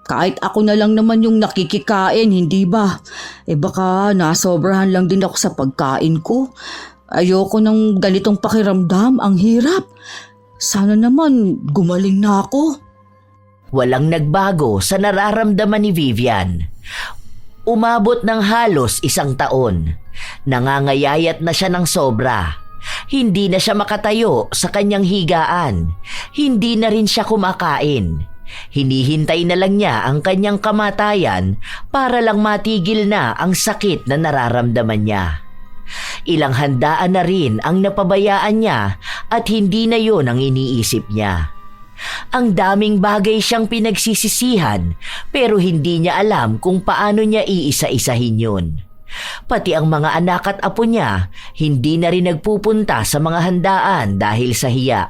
Kahit ako na lang naman yung nakikikain, hindi ba? Baka nasobrahan lang din ako sa pagkain ko. Ayoko ng ganitong pakiramdam, ang hirap. Sana naman gumaling na ako. Walang nagbago sa nararamdaman ni Vivian. Umabot ng halos 1 taon. Nangangayayat na siya ng sobra. Hindi na siya makatayo sa kanyang higaan. Hindi na rin siya kumakain. Hinihintay na lang niya ang kanyang kamatayan para lang matigil na ang sakit na nararamdaman niya. Ilang handaan na rin ang napabayaan niya at hindi na yon ang iniisip niya. Ang daming bagay siyang pinagsisisihan pero hindi niya alam kung paano niya iisa-isahin yun. Pati ang mga anak at apo niya hindi na rin nagpupunta sa mga handaan dahil sa hiya.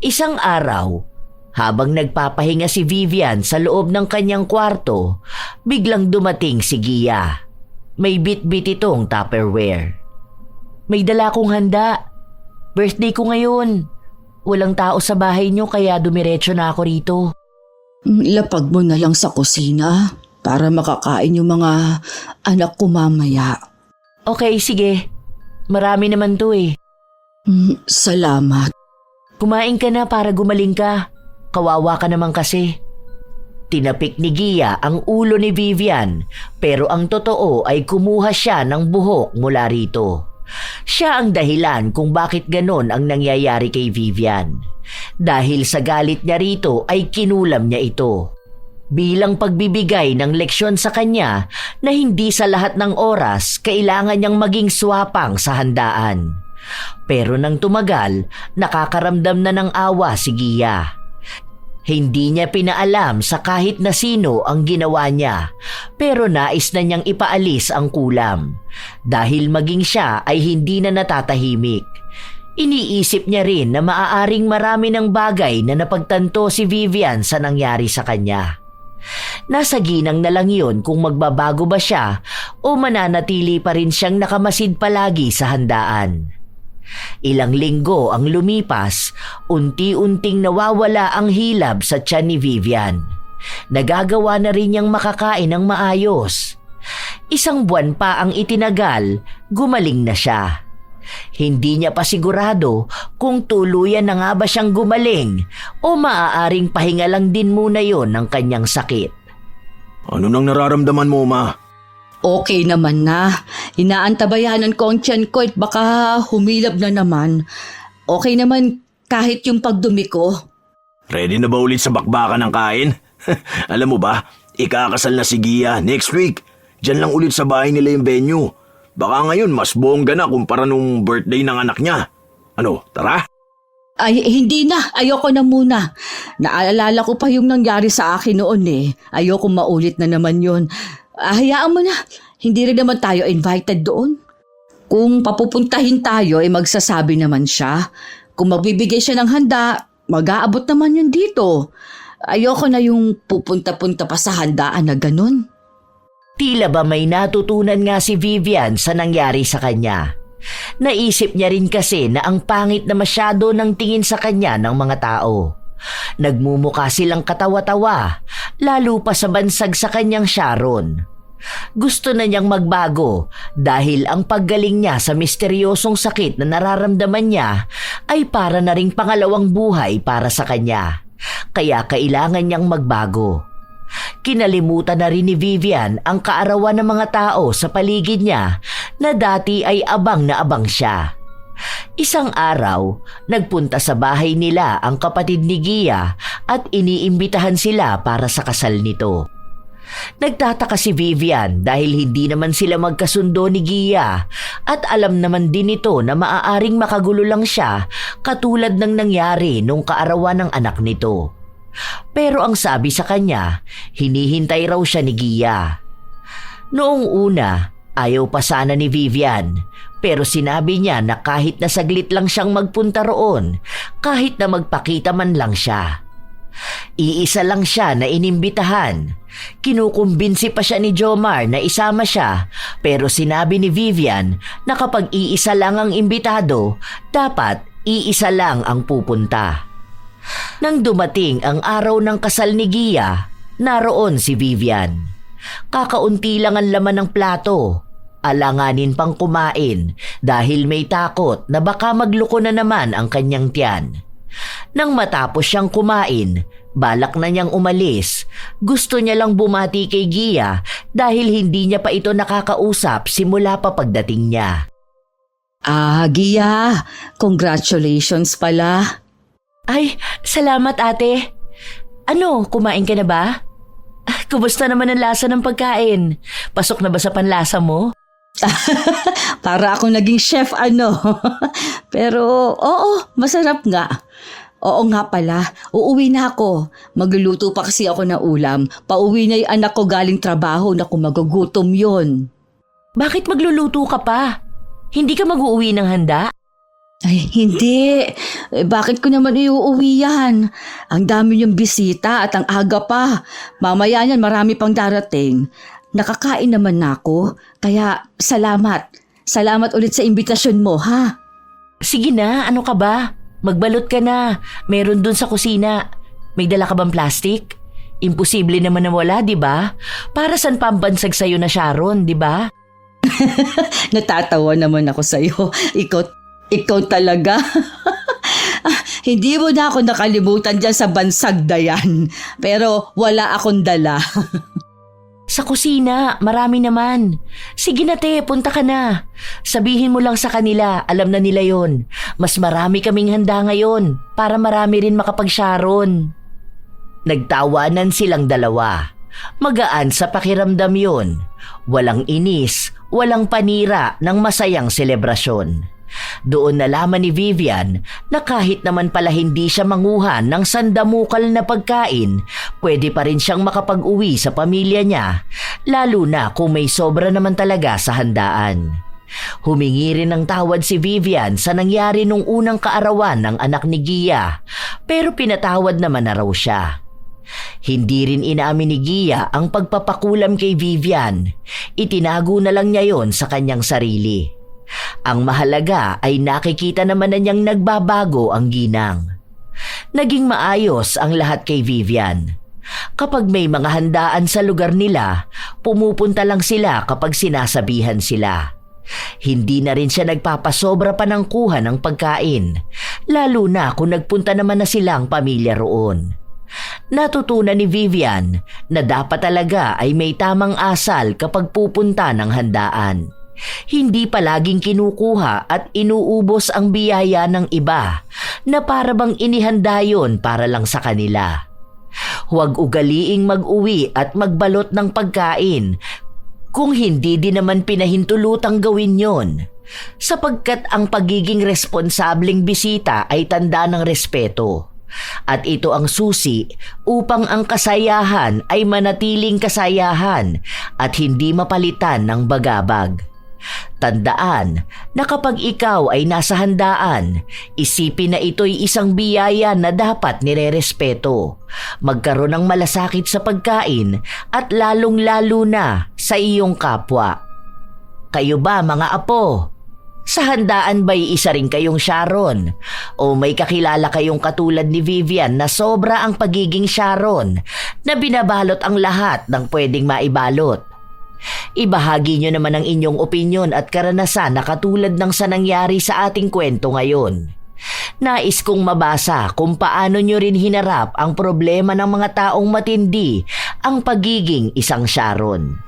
Isang araw, habang nagpapahinga si Vivian sa loob ng kanyang kwarto, biglang dumating si Gia. May bit-bit itong Tupperware. May dala kong handa. Birthday ko ngayon. Walang tao sa bahay niyo kaya dumiretso na ako rito. Lapag mo na lang sa kusina para makakain yung mga anak ko mamaya. Okay, sige. Marami naman to eh. Salamat. Kumain ka na para gumaling ka. Kawawa ka naman kasi. Tinapik ni Gia ang ulo ni Vivian pero ang totoo ay kumuha siya ng buhok mula rito. Siya ang dahilan kung bakit ganon ang nangyayari kay Vivian. Dahil sa galit niya rito ay kinulam niya ito. Bilang pagbibigay ng leksyon sa kanya na hindi sa lahat ng oras kailangan niyang maging swapang sa handaan. Pero nang tumagal, nakakaramdam na ng awa si Gia. Hindi niya pinaalam sa kahit na sino ang ginawa niya, pero nais na niyang ipaalis ang kulam. Dahil maging siya ay hindi na natatahimik. Iniisip niya rin na maaaring marami ng bagay na napagtanto si Vivian sa nangyari sa kanya. Nasa ginang na lang yun kung magbabago ba siya o mananatili pa rin siyang nakamasid palagi sa handaan. Ilang linggo ang lumipas, unti-unting nawawala ang hilab sa tiyan ni Vivian. Nagagawa na rin niyang makakain ng maayos. 1 buwan pa ang itinagal, gumaling na siya. Hindi niya pa sigurado kung tuluyan na nga ba siyang gumaling o maaaring pahinga lang din muna yon ng kanyang sakit. Ano nang nararamdaman mo, Ma? Okay naman na. Inaantabayanan ko ang tiyan ko at baka humilab na naman. Okay naman kahit yung pagdumi ko. Ready na ba ulit sa bakbakan ng kain? Alam mo ba, ikakasal na si Gia next week. Diyan lang ulit sa bahay nila yung venue. Baka ngayon mas bongga na kumpara nung birthday ng anak niya. Ano, tara? Ay, hindi na. Ayoko na muna. Naalala ko pa yung nangyari sa akin noon eh. Ayoko maulit na naman yun. Hayaan mo na. Hindi rin naman tayo invited doon. Kung papupuntahin tayo, magsasabi naman siya. Kung magbibigay siya ng handa, mag-aabot naman yun dito. Ayoko na yung pupunta-punta pa sa handaan na ganun. Tila ba may natutunan nga si Vivian sa nangyari sa kanya. Naisip niya rin kasi na ang pangit na masyado ng tingin sa kanya ng mga tao. Nagmumukha silang katawa-tawa, lalo pa sa bansag sa kanyang Sharon. Gusto na niyang magbago dahil ang paggaling niya sa misteryosong sakit na nararamdaman niya ay para na ring pangalawang buhay para sa kanya. Kaya kailangan niyang magbago. Kinalimutan na rin ni Vivian ang kaarawan ng mga tao sa paligid niya na dati ay abang na abang siya. Isang araw, nagpunta sa bahay nila ang kapatid ni Gia at iniimbitahan sila para sa kasal nito. Nagtataka si Vivian dahil hindi naman sila magkasundo ni Gia at alam naman din ito na maaaring makagulo lang siya katulad ng nangyari nung kaarawan ng anak nito. Pero ang sabi sa kanya, hinihintay raw siya ni Gia. Noong una, ayaw pa sana ni Vivian, pero sinabi niya na kahit na saglit lang siyang magpunta roon, kahit na magpakita man lang siya. Iisa lang siya na inimbitahan. Kinukumbinsi pa siya ni Jomar na isama siya, pero sinabi ni Vivian na kapag iisa lang ang imbitado, dapat iisa lang ang pupunta. Nang dumating ang araw ng kasal ni Gia, naroon si Vivian. Kakaunti lang ang laman ng plato. Alanganin pang kumain dahil may takot na baka magluko na naman ang kanyang tiyan. Nang matapos siyang kumain, balak na niyang umalis. Gusto niya lang bumati kay Gia dahil hindi niya pa ito nakakausap simula pa pagdating niya. Gia, congratulations pala. Ay, salamat ate. Ano, kumain ka na ba? Kumusta naman ang lasa ng pagkain? Pasok na ba sa panlasa mo? Para akong naging chef Pero oo, masarap nga. Oo nga pala, uuwi na ako. Magluluto pa kasi ako ng ulam. Pauwi na yung anak ko galing trabaho na kung magugutom yun. Bakit magluluto ka pa? Hindi ka mag-uuwi ng handa? Ay, hindi. Bakit ko naman iuuwi yan? Ang dami niyong bisita at ang aga pa. Mamaya niyan marami pang darating. Nakakain naman na ako, kaya salamat. Salamat ulit sa imbitasyon mo, ha? Sige na, ano ka ba? Magbalot ka na. Meron dun sa kusina. May dala ka bang plastic? Imposible naman na wala, di ba? Para saan pambansag sa'yo na Sharon, di ba? Natatawa naman ako sa'yo. Ikaw talaga. Hindi mo na ako nakalimutan dyan sa bansag Dayan. Pero wala akong dala. Sa kusina, marami naman. Sige na te, punta ka na. Sabihin mo lang sa kanila, alam na nila yon. Mas marami kaming handa ngayon para marami rin makapag-Sharon. Nagtawanan silang dalawa. Magaan sa pakiramdam yon. Walang inis, walang panira ng masayang selebrasyon. Doon nalaman ni Vivian na kahit naman pala hindi siya manguhan ng sandamukal na pagkain, pwede pa rin siyang makapag-uwi sa pamilya niya, lalo na kung may sobra naman talaga sa handaan. Humingi rin ng tawad si Vivian sa nangyari nung unang kaarawan ng anak ni Gia, pero pinatawad naman na raw siya. Hindi rin inamin ni Gia ang pagpapakulam kay Vivian. Itinago na lang niya yon sa kanyang sarili. Ang mahalaga ay nakikita naman na niyang nagbabago ang ginang. Naging maayos ang lahat kay Vivian. Kapag may mga handaan sa lugar nila, pumupunta lang sila kapag sinasabihan sila. Hindi na rin siya nagpapasobra pa ng kuha ng pagkain, lalo na kung nagpunta naman na silang pamilya roon. Natutunan ni Vivian na dapat talaga ay may tamang asal kapag pupunta ng handaan. Hindi palaging kinukuha at inuubos ang biyaya ng iba na para bang inihanda yon para lang sa kanila. Huwag ugaliing mag-uwi at magbalot ng pagkain kung hindi din naman pinahintulutang gawin yon, sapagkat ang pagiging responsableng bisita ay tanda ng respeto. At ito ang susi upang ang kasayahan ay manatiling kasayahan at hindi mapalitan ng bagabag. Tandaan na kapag ikaw ay nasa handaan, isipin na ito'y isang biyaya na dapat nirerespeto. Magkaroon ng malasakit sa pagkain at lalong-lalo na sa iyong kapwa. Kayo ba mga apo? Sa handaan ba'y isa rin kayong Sharon? O may kakilala kayong katulad ni Vivian na sobra ang pagiging Sharon na binabalot ang lahat ng pwedeng maibalot? Ibahagi nyo naman ang inyong opinyon at karanasan na katulad ng sa nangyari sa ating kwento ngayon. Nais kong mabasa kung paano nyo rin hinarap ang problema ng mga taong matindi ang pagiging isang Sharon.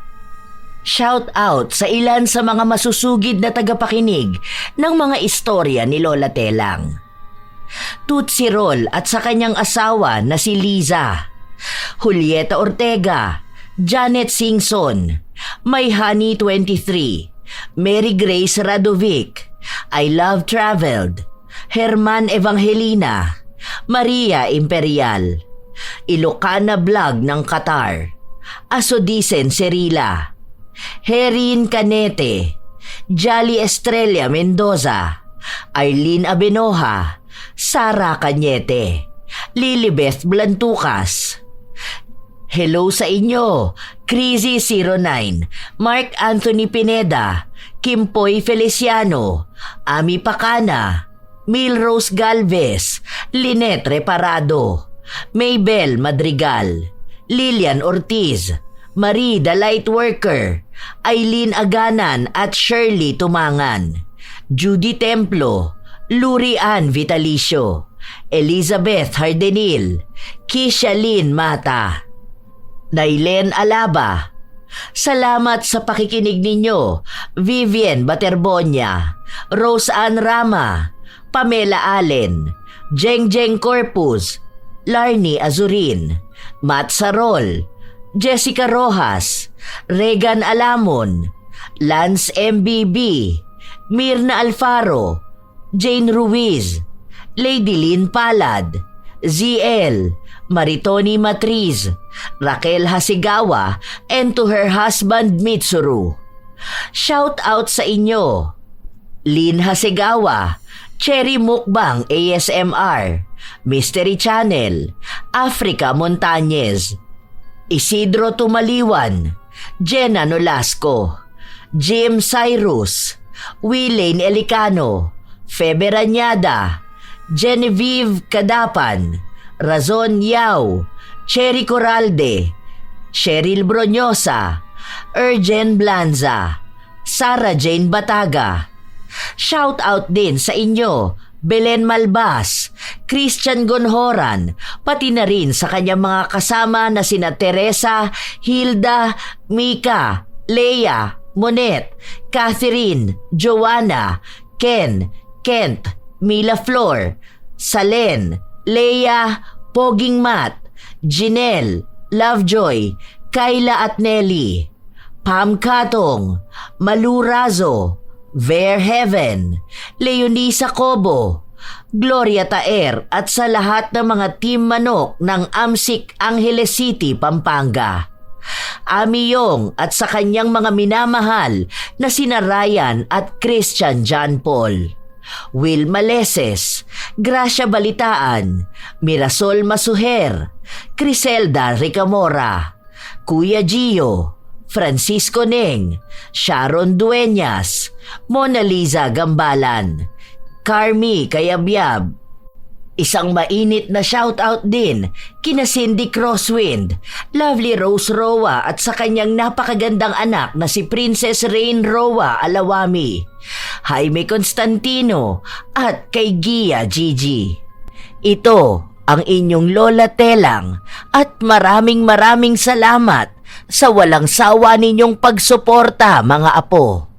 Shout out sa ilan sa mga masusugid na tagapakinig ng mga istorya ni Lola Telang. Tootsie Roll at sa kanyang asawa na si Liza, Julieta Ortega, Janet Singson, May Honey 23, Mary Grace Radovic, I Love Traveled, Herman Evangelina, Maria Imperial, Ilocana Vlog ng Qatar, Asodisen Cerila, Herin Canete, Jolly Estrella Mendoza, Arlene Abenoja, Sara Cañete, Lilibeth Blantucas. Hello sa inyo, Crazy09, Mark Anthony Pineda, Kimpoy Feliciano, Ami Pacana, Milrose Galvez, Lynette Reparado, Maybel Madrigal, Lilian Ortiz, Marie the Lightworker, Eileen Aganan at Shirley Tumangan, Judy Templo, Luri Ann Vitalicio, Elizabeth Hardenil, Kisha Lynn Mata, Nailen Alaba. Salamat sa pakikinig ninyo, Vivian Baterbonia, Rose Ann Rama, Pamela Allen, Jeng Corpus, Larnie Azurin, Matt Sarol, Jessica Rojas, Regan Alamon, Lance MBB, Mirna Alfaro, Jane Ruiz, Lady Lynn Palad, ZL, Maritoni Matriz, Raquel Hasigawa, and to her husband Mitsuru. Shout out sa inyo, Lynn Hasigawa, Cherry Mukbang ASMR, Mystery Channel, Africa Montañez, Isidro Tumaliwan, Jenna Nolasco, Jim Cyrus, Willain Elicano, Febe Rañada, Genevieve Cadapan, Razon Yao, Cherry Coralde, Cheryl Bronyosa, Erjen Blanza, Sarah Jane Bataga. Shout out din sa inyo, Belen Malbas, Christian Gonhoran, pati na rin sa kanyang mga kasama na sina Teresa, Hilda, Mika, Leia, Monet, Catherine, Joanna, Ken, Kent, Mila Flor, Salen, Leia, Poging Mat, Jinel, Lovejoy, Kayla at Nelly, Pam Katong, Malu Razo, Ver Heaven, Leonisa Cobo, Gloria Taer at sa lahat ng mga team manok ng Amsik Angeles City, Pampanga. Ami Yong at sa kanyang mga minamahal na sina Ryan at Christian John Paul. Will Maleses, Gracia Balitaan, Mirasol Masuher, Criselda Ricamora, Kuya Gio, Francisco Neng, Sharon Dueñas, Mona Lisa Gambalan, Carmi Kayabyab. Isang mainit na shoutout din kina Cindy Crosswind, Lovely Rose Roa at sa kanyang napakagandang anak na si Princess Rain Roa Alawami, Jaime Constantino at kay Gia Gigi. Ito ang inyong Lola Telang at maraming salamat sa walang sawa ninyong pagsuporta, mga apo.